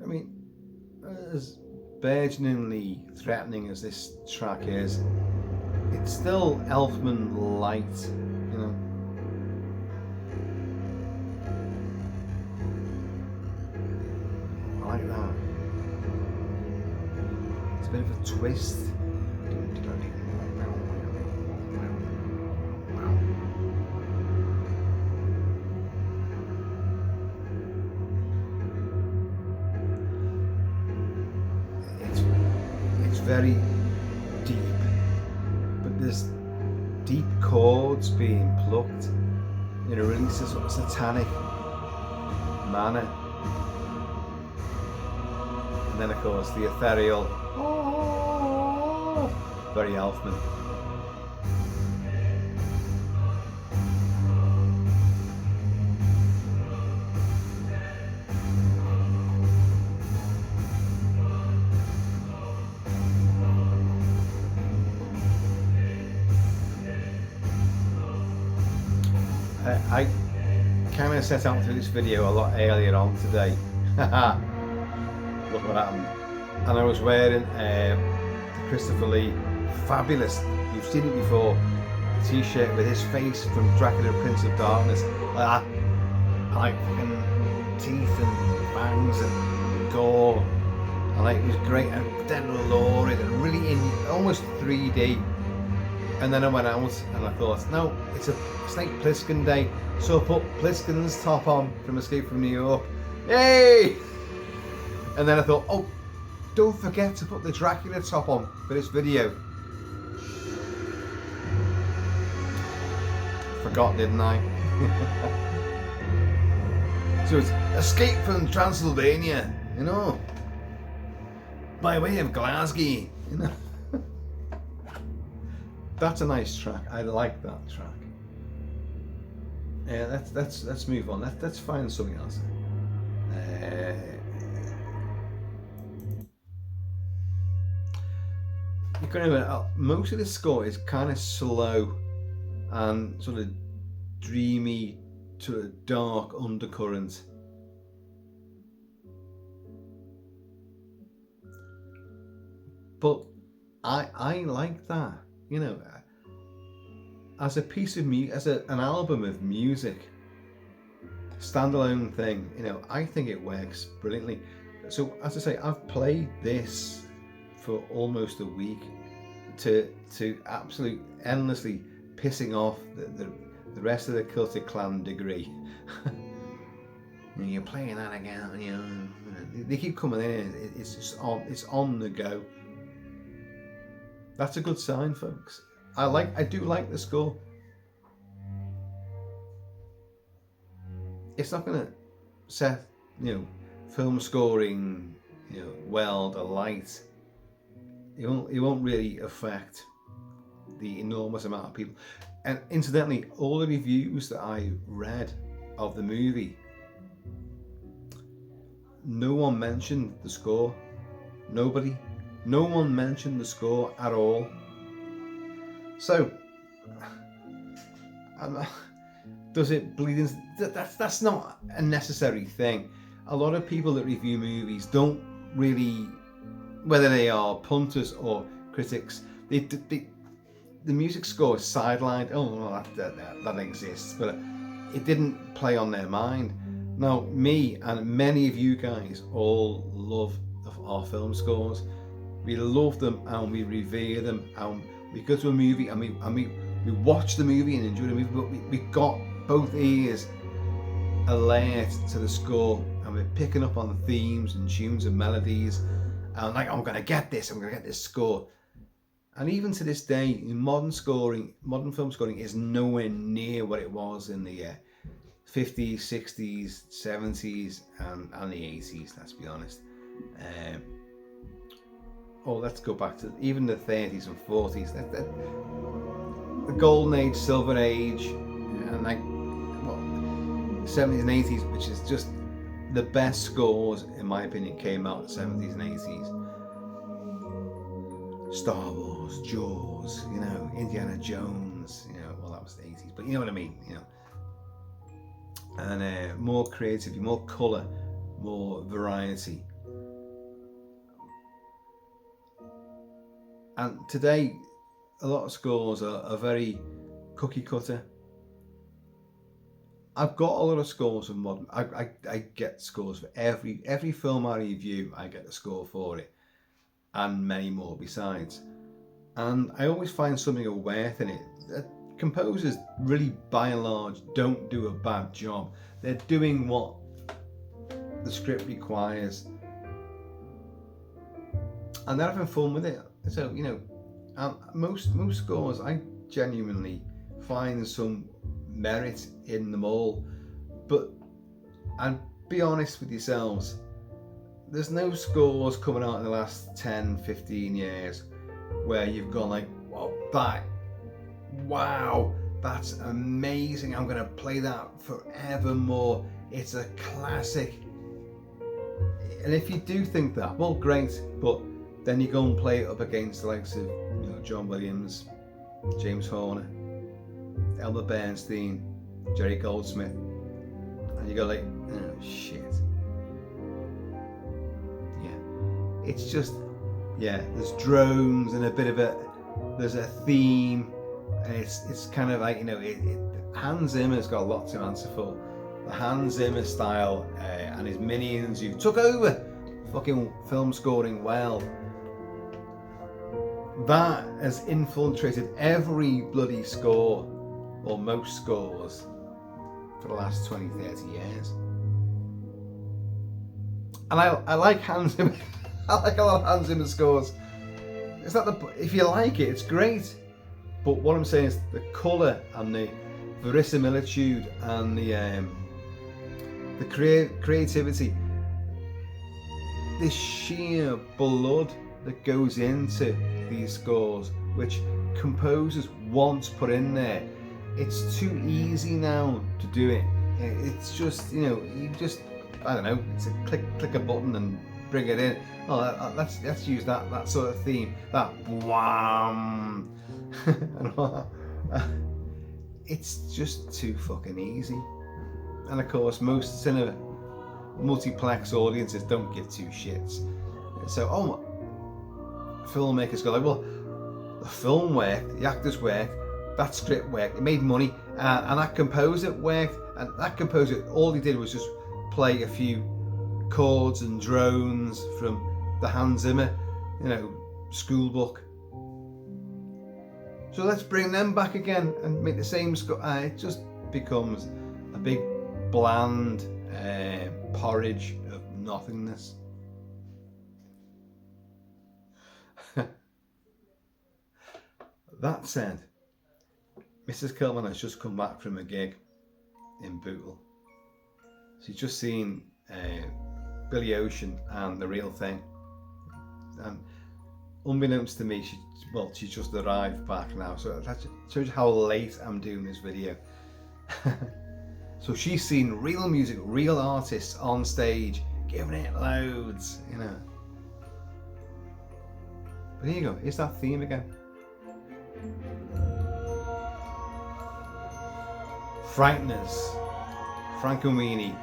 I mean, as burgeoningly threatening as this track is, it's still Elfman light, you know. I like that. It's a bit of a twist. Very deep, but there's deep chords being plucked in a really sort of satanic manner, and then of course the ethereal, very Elfman. I kind of set out to this video a lot earlier on today. Look what happened. And I was wearing the Christopher Lee fabulous, you've seen it before, t-shirt with his face from Dracula, Prince of Darkness, like that. Like fucking teeth and fangs and gore. And like, it was great and dead lurid and really in almost 3D. And then I went out and I thought, no, it's like Pliskin Day, so I put Pliskin's top on from Escape from New York. Yay! And then I thought, oh, don't forget to put the Dracula top on for this video. Forgot, didn't I? So it's Escape from Transylvania, you know, by way of Glasgow, you know. That's a nice track. I like that track. Yeah, let's move on. Let's find something else. You're gonna most of the score is kind of slow and sort of dreamy to a dark undercurrent. But I like that, you know, as a piece of music, as an album of music, standalone thing, you know, I think it works brilliantly. So as I say, I've played this for almost a week to absolute endlessly pissing off the rest of the Celtic Clan degree. You're playing that again, you know. They keep coming in. It's just on the go. That's a good sign, folks. I do like the score. It's not gonna set, you know, film scoring, you know, well to light. It won't really affect the enormous amount of people. And incidentally, all the reviews that I read of the movie, no one mentioned the score. Nobody. No one mentioned the score at all. So, does it bleed in? That's not a necessary thing. A lot of people that review movies don't really, whether they are punters or critics, the music score is sidelined. Oh, well, that exists, but it didn't play on their mind. Now, me and many of you guys all love our film scores. We love them and we revere them, and we go to a movie and we watch the movie and enjoy the movie, but we got both ears alert to the score, and we're picking up on themes and tunes and melodies, and like, I'm gonna get this score. And even to this day, in modern film scoring is nowhere near what it was in the 50s, 60s, 70s, and the 80s, let's be honest. Let's go back to even the 30s and 40s. The golden age, silver age, and like, well, 70s and 80s, which is just the best scores, in my opinion, came out in the 70s and 80s. Star Wars, Jaws, you know, Indiana Jones, you know, well, that was the 80s, but you know what I mean, you know. And more creativity, more colour, more variety. And today, a lot of scores are very cookie cutter. I've got a lot of scores from modern. I get scores for every film I review. I get a score for it, and many more besides. And I always find something of worth in it. Composers really, by and large, don't do a bad job. They're doing what the script requires, and they're having fun with it. So, you know, most scores, I genuinely find some merit in them all. But, and be honest with yourselves, there's no scores coming out in the last 10, 15 years where you've gone like, wow, that's amazing, I'm gonna play that forevermore, it's a classic. And if you do think that, well, great, but then you go and play it up against the likes of, you know, John Williams, James Horner, Elmer Bernstein, Jerry Goldsmith, and you go like, oh shit. Yeah, it's just, yeah, there's drones and a bit of there's a theme, and it's kind of like, you know, Hans Zimmer's got a lot to answer for. The Hans Zimmer style and his minions who took over fucking film scoring well, that has infiltrated every bloody score, or most scores, for the last 20-30 years. And I like Hans Zimmer. I like a lot of Hans Zimmer scores. It's not if you like it, it's great. But what I'm saying is the colour and the verisimilitude and the creativity, the sheer blood that goes into these scores, which composers once put in there. It's too easy now to do it. It's just, you know, you just, I don't know, it's a click a button and bring it in. Oh, let's use that sort of theme, that wham. It's just too fucking easy. And of course, most cinema multiplex audiences don't give two shits. So, filmmakers go like, well, the film worked, the actors worked, that script worked, it made money, and that composer worked, and that composer, all he did was just play a few chords and drones from the Hans Zimmer, you know, school book. So let's bring them back again and make the same score. It just becomes a big bland porridge of nothingness. That said, Mrs. Kilt-Man has just come back from a gig in Bootle. She's just seen Billy Ocean and The Real Thing, and unbeknownst to me, she's just arrived back now, so that shows you how late I'm doing this video. So she's seen real music, real artists on stage, giving it loads, you know. But here you go, here's that theme again. Frighteners, Frankenweenie,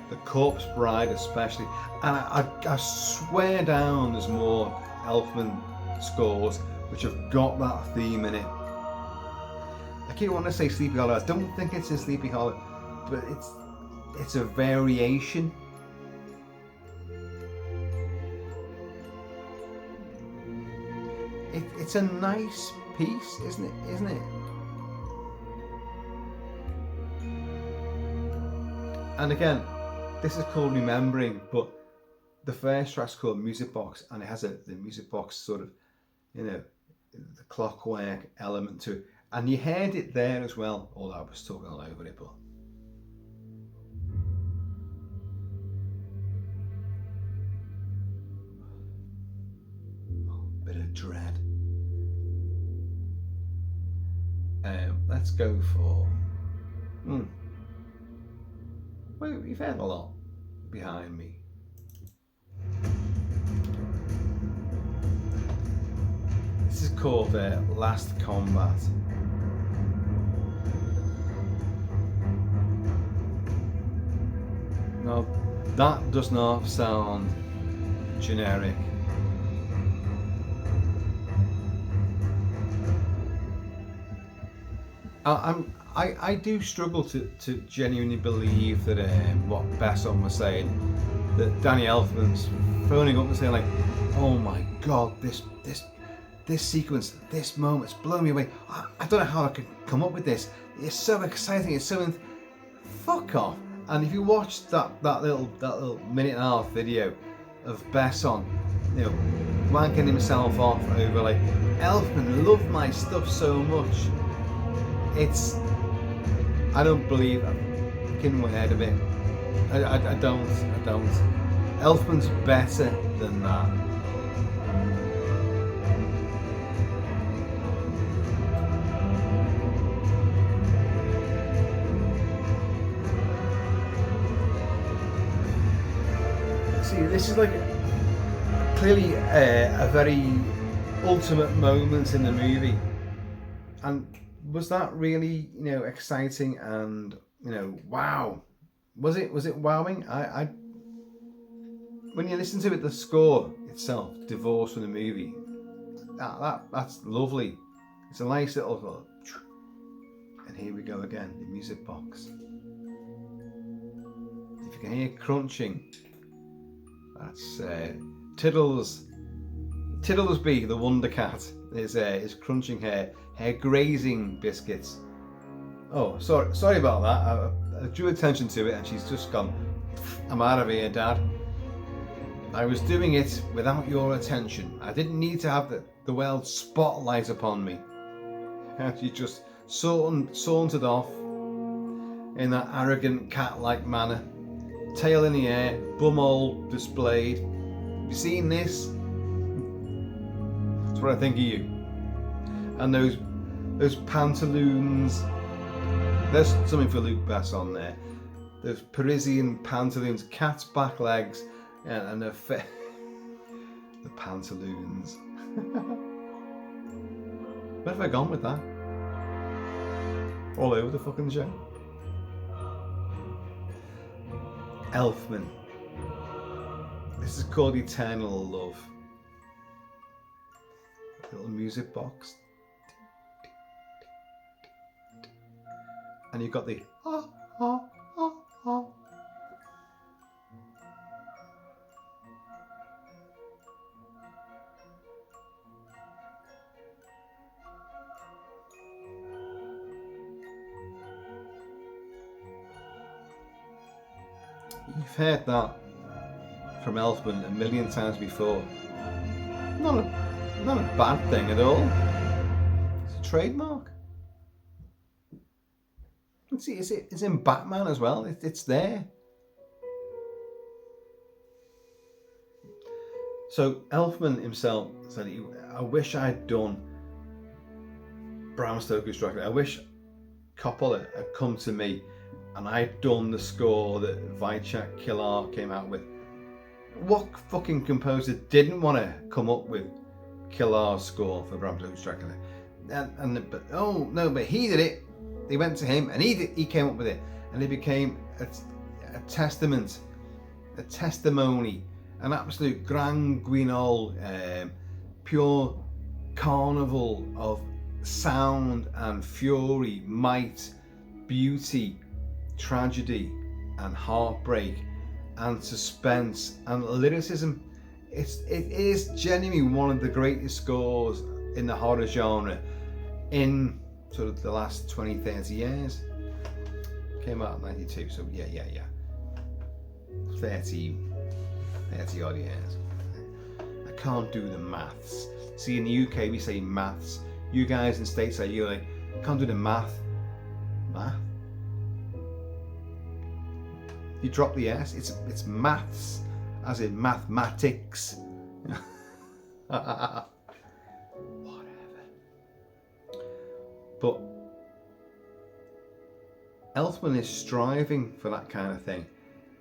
The Corpse Bride especially, and I swear down there's more Elfman scores which have got that theme in it. I keep wanting to say Sleepy Hollow. I don't think it's in Sleepy Hollow, but it's a variation. It's a nice piece, isn't it? And again, this is called Remembering, but the first track's called Music Box, and it has the music box sort of, you know, the clockwork element to it. And you heard it there as well, although I was talking all over it, but bit of dread. Let's go for well, we've had a lot behind me. This is called Last Combat. Now, that does not sound generic. I do struggle to genuinely believe that what Besson was saying, that Danny Elfman's phoning up and saying like, oh my god, this sequence, this moment's blown me away. I don't know how I could come up with this. It's so exciting. It's so fuck off. And if you watch that little minute and a half video of Besson, you know, wanking himself off over like, Elfman loved my stuff so much. I don't believe a fucking word of it. I don't. Elfman's better than that. See, this is like clearly a very ultimate moment in the movie, and Was that really, exciting and, wow? Was it wowing? I when you listen to it, the score itself, divorced from the movie, that's lovely. It's a nice little, and here we go again, the music box. If you can hear crunching, that's Tiddlesby, the Wonder Cat, is crunching her grazing biscuits. Oh, sorry about that. I drew attention to it, and she's just gone. I'm out of here, Dad. I was doing it without your attention. I didn't need to have the world's spotlight upon me. And she just sauntered off in that arrogant cat-like manner, tail in the air, bumhole displayed. You seen this? That's what I think of you. And those pantaloons. There's something for Luc Besson there. Those Parisian pantaloons, cat's back legs, and the pantaloons. Where have I gone with that? All over the fucking show. Elfman. This is called Eternal Love. Little music box. And you've got the You've heard that from Elfman a million times before. Not a bad thing at all. It's a trademark. It's in Batman as well. It's there. So Elfman himself said, I wish I'd done Bram Stoker's Dracula. I wish Coppola had come to me and I'd done the score that Wojciech Kilar came out with. What fucking composer didn't want to come up with Kilar's score for Bram Stoker's Dracula? But he did it. They went to him and he came up with it, and it became a testament, a testimony, an absolute grand guignol, pure carnival of sound and fury, might, beauty, tragedy and heartbreak and suspense and lyricism. It is genuinely one of the greatest scores in the horror genre in sort of the last 20-30 years. Came out in 92, so yeah 30 odd years. I can't do the maths. See, in the UK we say maths. You guys in the States say, you're like, can't do the math. You drop the S. It's maths, as in mathematics. Whatever. But Elfman is striving for that kind of thing.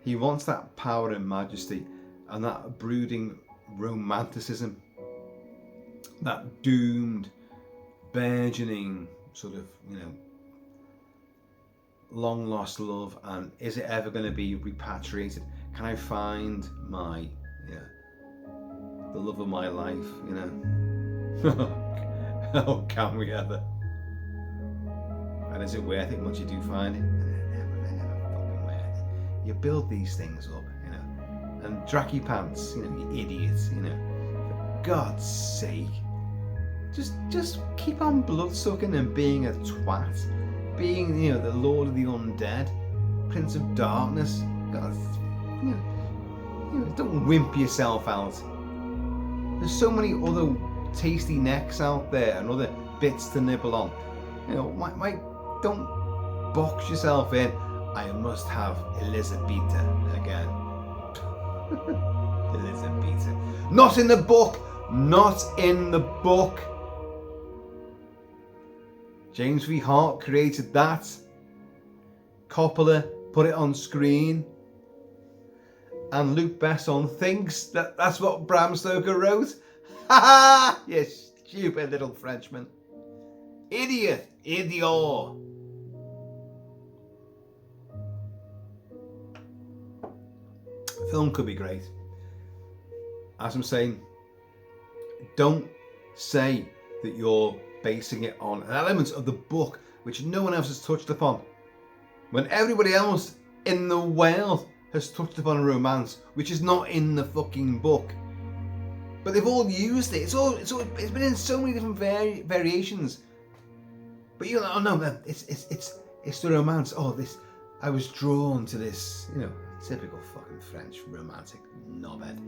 He wants that power and majesty and that brooding romanticism, that doomed, burgeoning sort of, long lost love, and is it ever going to be repatriated? Can I find my, the love of my life, Oh, can we ever? And is it worth it once you do find it? They're never fucking worth it. You build these things up, and Dracky Pants, you idiots, for God's sake. Just keep on bloodsucking and being a twat. Being, the Lord of the Undead, Prince of Darkness. God, don't wimp yourself out. There's so many other tasty necks out there and other bits to nibble on. Why don't box yourself in? I must have Elizabetha again. Elizabetha. Not in the book. Not in the book. James V. Hart created that. Coppola put it on screen. And Luc Besson thinks that that's what Bram Stoker wrote. Ha ha! You stupid little Frenchman. Idiot! Idiot! The film could be great. As I'm saying, don't say that you're basing it on an element of the book which no one else has touched upon, when everybody else in the world has touched upon a romance which is not in the fucking book. But they've all used it. It's been in so many different variations. But you're like, oh no, it's the romance. Oh, this, I was drawn to this, typical fucking French romantic knobhead.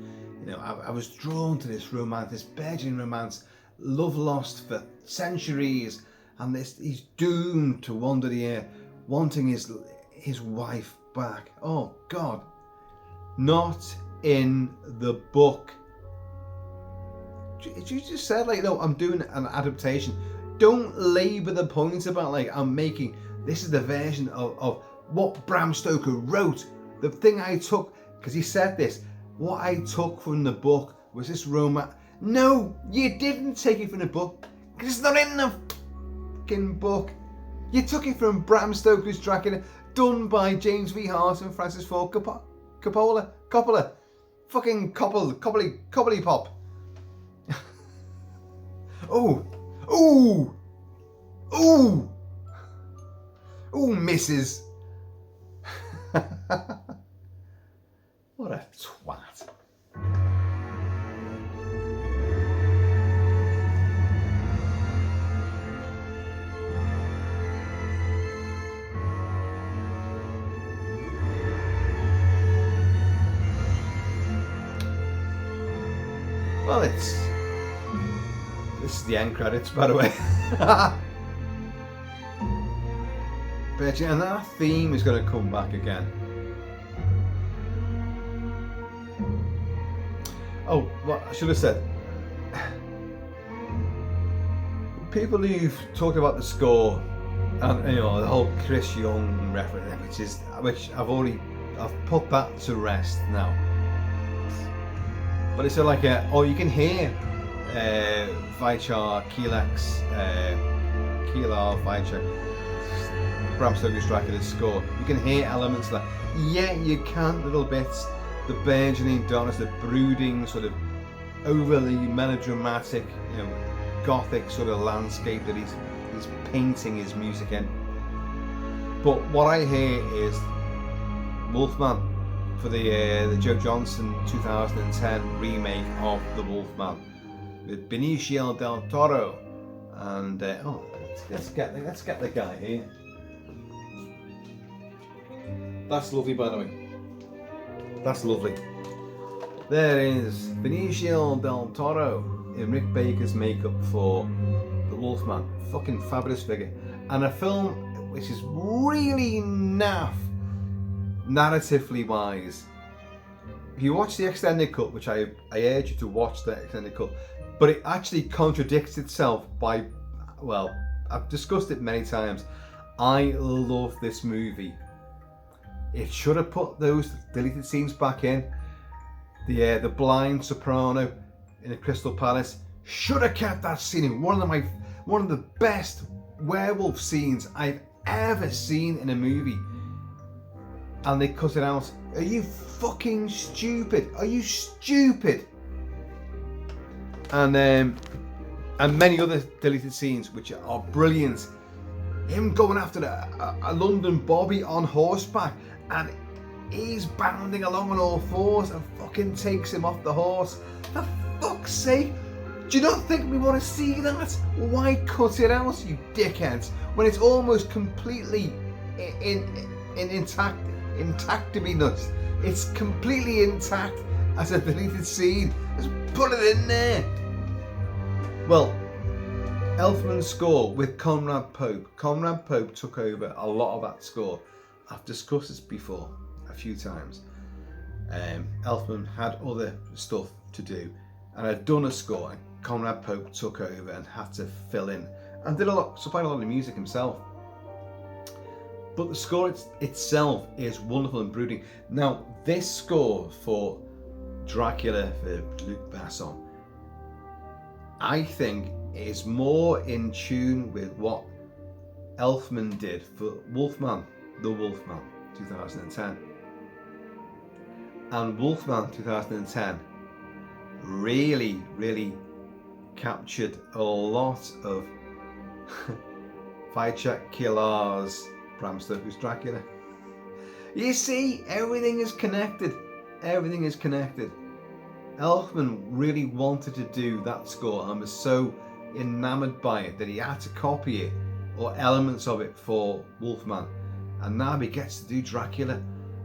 I was drawn to this romance, this burgeoning romance, love lost for centuries, and he's doomed to wander the air, wanting his wife back. Oh God, not in the book. You just said I'm doing an adaptation. Don't labour the point about I'm making, this is the version of what Bram Stoker wrote. The thing I took, because he said this, what I took from the book was this romance. No, you didn't take it from the book, because it's not in the fucking book. You took it from Bram Stoker's Dracula, done by James V. Hart and Francis Ford Coppola. Fucking Coppely Pop. Ooh, missus. What a twat. Well, this is the end credits, by the way. But and that theme is going to come back again. Oh, what I should have said. People who've talked about the score and the whole Chris Young reference, which I've put that to rest now. But it's you can hear Vichar, Keelar, Vichar, Bram Stoker's Dracula's score. You can hear elements of that. Yeah, you can, little bits. The burgeoning darkness, the brooding, sort of overly melodramatic, gothic sort of landscape that he's painting his music in. But what I hear is Wolfman for the Joe Johnston 2010 remake of The Wolfman with Benicio del Toro, and let's get the guy here. That's lovely, by the way. That's lovely. There is Benicio del Toro in Rick Baker's makeup for The Wolfman. Fucking fabulous figure. And a film which is really naff, narratively wise. If you watch the extended cut, which I urge you to watch the extended cut, but it actually contradicts itself by, well, I've discussed it many times. I love this movie. It should have put those deleted scenes back in. The blind soprano in the Crystal Palace should have kept that scene in. One of the best werewolf scenes I've ever seen in a movie. And they cut it out. Are you fucking stupid? Are you stupid? And many other deleted scenes which are brilliant. Him going after a London Bobby on horseback, and he's bounding along on all fours and fucking takes him off the horse. For fuck's sake, do you not think we want to see that? Why cut it out, you dickheads, when it's almost completely intact to be nuts. It's completely intact as a deleted scene. Just put it in there. Well, Elfman's score with Conrad Pope. Conrad Pope took over a lot of that score. I've discussed this before a few times. Elfman had other stuff to do and had done a score, and Conrad Pope took over and had to fill in and supplied a lot of music himself. But the score itself is wonderful and brooding. Now, this score for Dracula for Luc Besson, I think is more in tune with what Elfman did for Wolfman, The Wolfman, 2010. And Wolfman 2010 really, really captured a lot of Wojciech Kilar's Bram Stoker's Dracula. You see, everything is connected. Everything is connected. Elfman really wanted to do that score and was so enamored by it that he had to copy it, or elements of it, for Wolfman. And now he gets to do Dracula.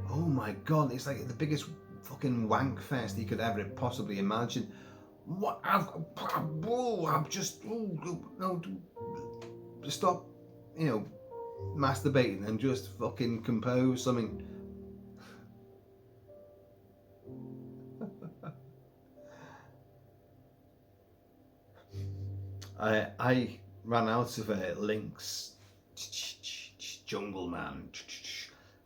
Oh my god, it's like the biggest fucking wank fest he could ever possibly imagine. What? I'm just... no, stop, masturbating and just fucking compose something. I ran out of links. Jungle Man.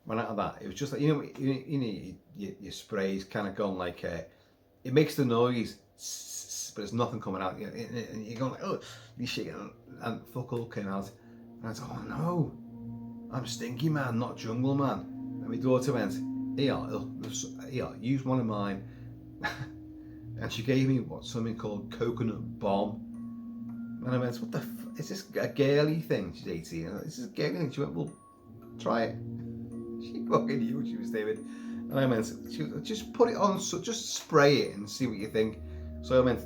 Ran out of that. It was just like, your spray's kind of gone like, it makes the noise, but there's nothing coming out. And you're going like, oh, you're shaking, and fuck all came out. And I was like, oh no, I'm Stinky Man, not Jungle Man. And my daughter went, here, use one of mine. And she gave me something called coconut bomb. And I went, what the is this a girly thing? She's 18. I went, this is a girly thing. She went, well, try it. She fucking knew what she was doing. And I went, just put it on, so just spray it and see what you think. So I went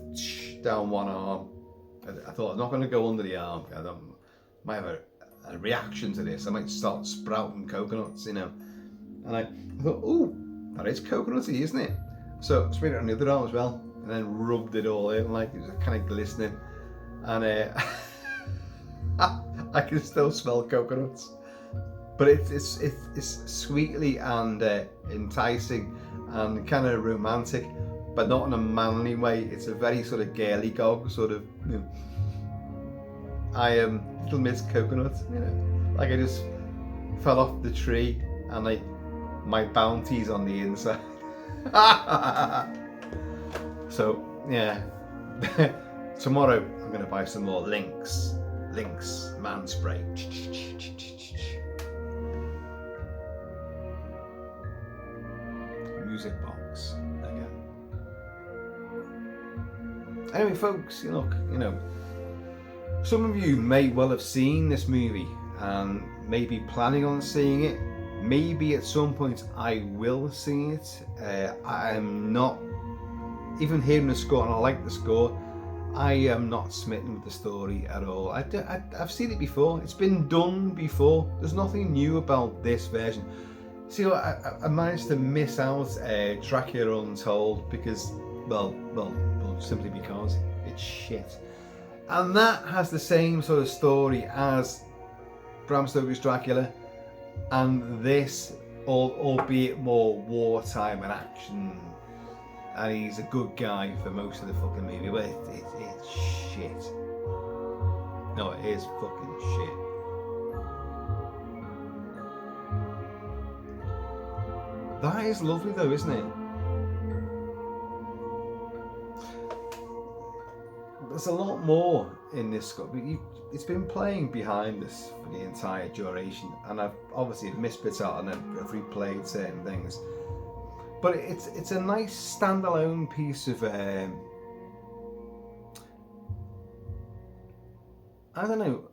down one arm. I thought, I'm not going to go under the arm. I might have a reaction to this. I might start sprouting coconuts, And I thought, oh, that is coconutty, isn't it? So I sprayed it on the other arm as well, and then rubbed it all in, like it was kind of glistening. And I can still smell coconuts, but it's sweetly and enticing and kind of romantic, but not in a manly way. It's a very sort of girly gog sort of. I little miss coconuts, like I just fell off the tree and like my bounty's on the inside. So yeah. Tomorrow I'm going to buy some more Lynx man spray. Music box again. Anyway, folks, look, some of you may well have seen this movie and may be planning on seeing it. Maybe at some point I will see it. I am not, even hearing the score, and I like the score, I am not smitten with the story at all. I've seen it before. It's been done before. There's nothing new about this version. See, I managed to miss out Dracula Untold because, well, simply because it's shit. And that has the same sort of story as Bram Stoker's Dracula, and this, albeit more wartime and action. And he's a good guy for most of the fucking movie, but it's shit. No, it is fucking shit. That is lovely though, isn't it? There's a lot more in this score. It's been playing behind us for the entire duration, and I've obviously missed bits out and I've replayed certain things. But it's a nice standalone piece of I don't know.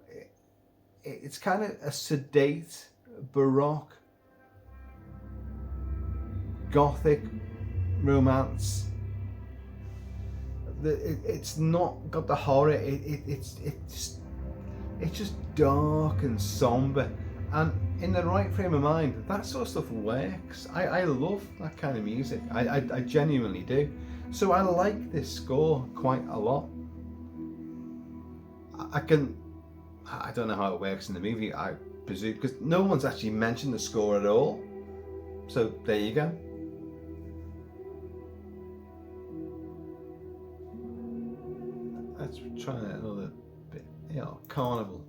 It's kind of a sedate, baroque, gothic romance. It's not got the horror. It's just dark and somber. And in the right frame of mind, that sort of stuff works. I love that kind of music. I genuinely do. So I like this score quite a lot. I don't know how it works in the movie, I presume, because no one's actually mentioned the score at all. So there you go. Let's try another bit. Carnival.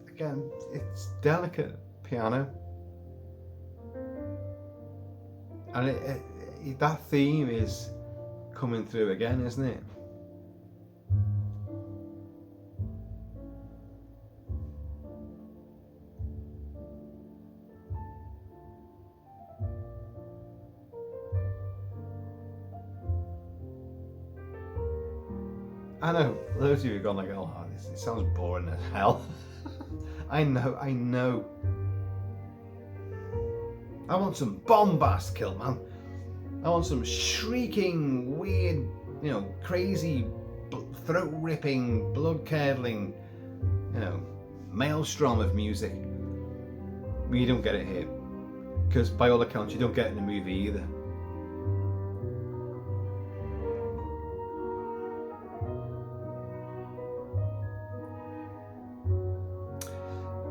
Again, it's delicate piano, and that theme is coming through again, isn't it? I know, those of you have gone like, oh, it sounds boring as hell. I know. I want some bombast, Kilt-Man. I want some shrieking, weird, crazy, throat-ripping, blood-curdling, maelstrom of music. But you don't get it here. Because by all accounts, you don't get it in the movie either.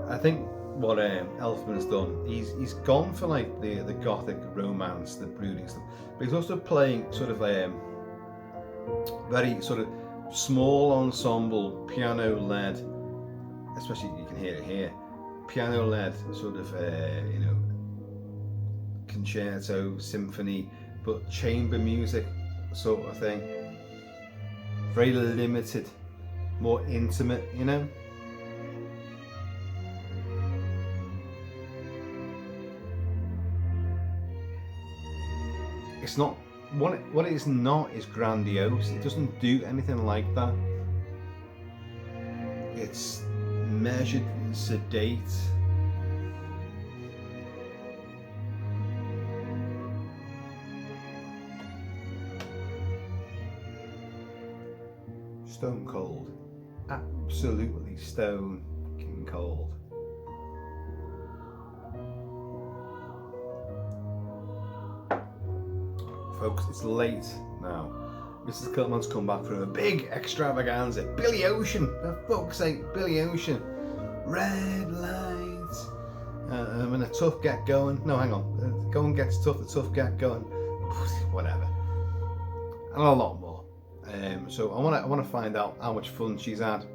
I think what Elfman's done, he's gone for like the gothic romance, the brooding stuff, but he's also playing sort of very sort of small ensemble piano led, especially you can hear it here, piano led sort of concerto, symphony, but chamber music sort of thing. Very limited, more intimate, It's not what it is not is grandiose. It doesn't do anything like that. It's measured, sedate. Stone cold. Absolutely stone cold. Folks, it's late now. Mrs. Kilt-Man's come back from a big extravaganza. Billy Ocean, for fuck's sake, Billy Ocean. Red lights. And a tough get going. No, hang on. Going gets tough, the tough get going. Whatever. And a lot more. So I want to find out how much fun she's had.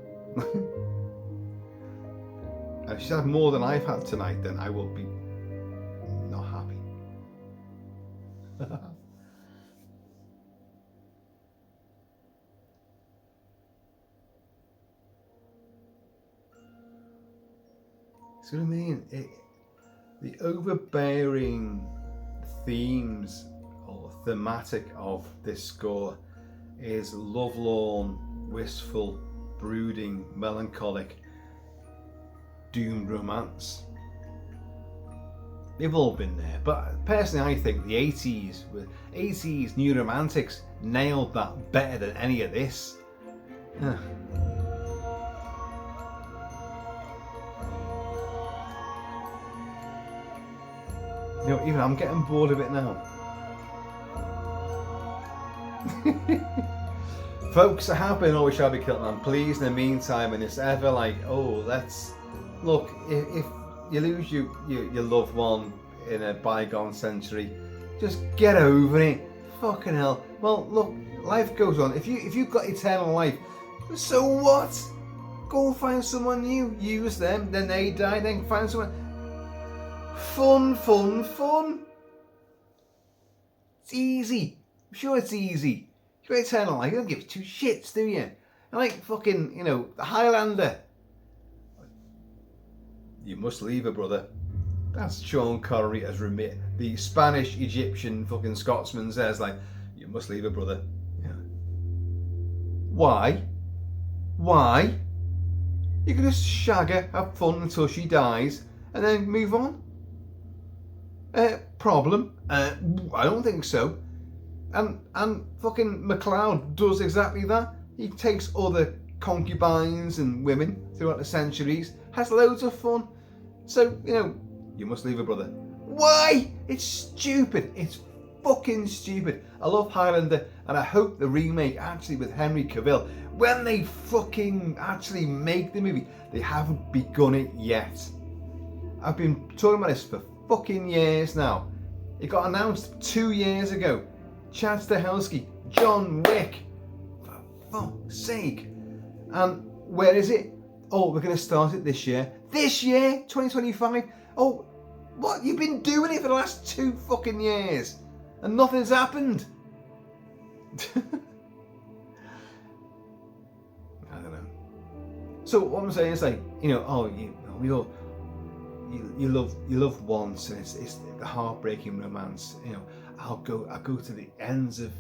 If she's had more than I've had tonight, then I will be not happy. See what I mean? The overbearing themes or thematic of this score is lovelorn, wistful, brooding, melancholic, doomed romance. They've all been there, but personally I think the 80s new romantics nailed that better than any of this. Even I'm getting bored of it now. Folks, I have been Always Shall Be Kilt-Man. Please, in the meantime, and it's ever like, let's look, if you lose your loved one in a bygone century, just get over it. Fucking hell. Well, look, life goes on. If you've got eternal life, so what? Go find someone new. Use them. Then they die. Then find someone. Fun. It's easy. I'm sure it's easy. You've got eternal life. You don't give two shits, do you? Like fucking, the Highlander. You must leave her, brother. That's Sean Connery as the Spanish Egyptian fucking Scotsman says, like, you must leave her, brother. Yeah. Why? You can just shag her, have fun until she dies, and then move on. Problem? I don't think so. And fucking MacLeod does exactly that. He takes other concubines and women throughout the centuries, has loads of fun. So, you must leave her, brother. Why? It's stupid. It's fucking stupid. I love Highlander, and I hope the remake actually with Henry Cavill, when they fucking actually make the movie, they haven't begun it yet. I've been talking about this for fucking years now. It got announced 2 years ago. Chad Stahelski, John Wick. For fuck's sake. And where is it? Oh, we're going to start it this year. This year? 2025? Oh, what? You've been doing it for the last 2 fucking years. and nothing's happened. I don't know. So what I'm saying is like, you know, oh, you love once, and it's the heartbreaking romance. You know, I'll go to the ends of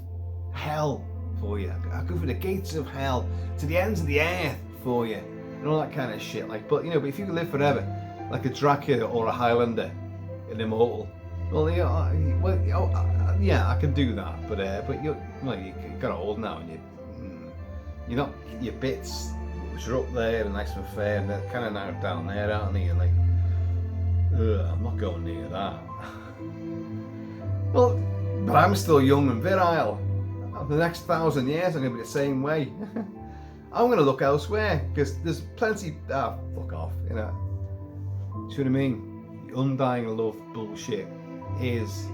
hell for you. I'll go through the gates of hell to the ends of the earth for you, and all that kind of shit. Like, but you know, but if you could live forever, like a Dracula or a Highlander, an immortal, well, yeah, I can do that. But you got old now, and you're not your bits, which are up there and nice and fair, and they're kind of now down there, aren't they? And like, I'm not going near that. Well, but I'm still young and virile. For the next 1,000 years, I'm going to be the same way. I'm going to look elsewhere because there's plenty. Fuck off, you know. See what I mean? The undying love bullshit is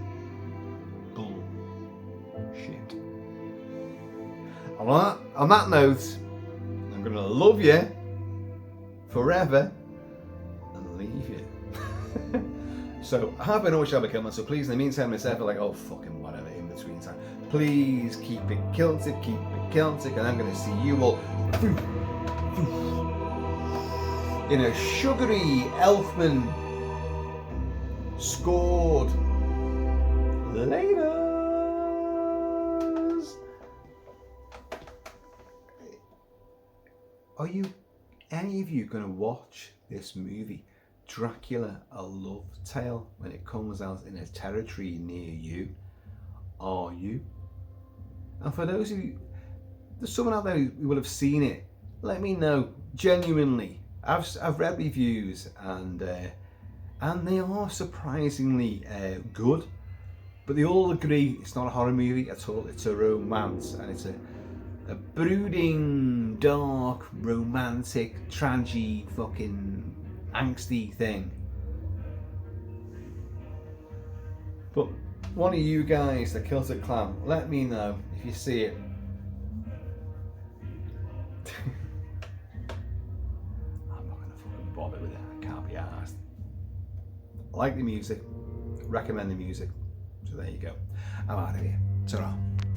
bullshit. On that note, I'm going to love you forever and leave you. So I have been always shall become, so please in the meantime myself like, oh fucking whatever in between time, please keep it Celtic, and I'm going to see you all in a sugary Elfman scored laters. Are any of you going to watch this movie, Dracula, A Love Tale, when it comes out in a territory near you? Are you? And for those of you, there's someone out there who will have seen it, let me know. Genuinely, I've read reviews, and they are surprisingly good, but they all agree it's not a horror movie at all. It's a romance, and it's a brooding, dark, romantic, tragic, fucking angsty thing. But one of you guys, the Celtic Clan, let me know if you see it. I'm not gonna fucking bother with it. I can't be arsed. I like the music, recommend the music. So there you go. I'm out of here. Ta-ra.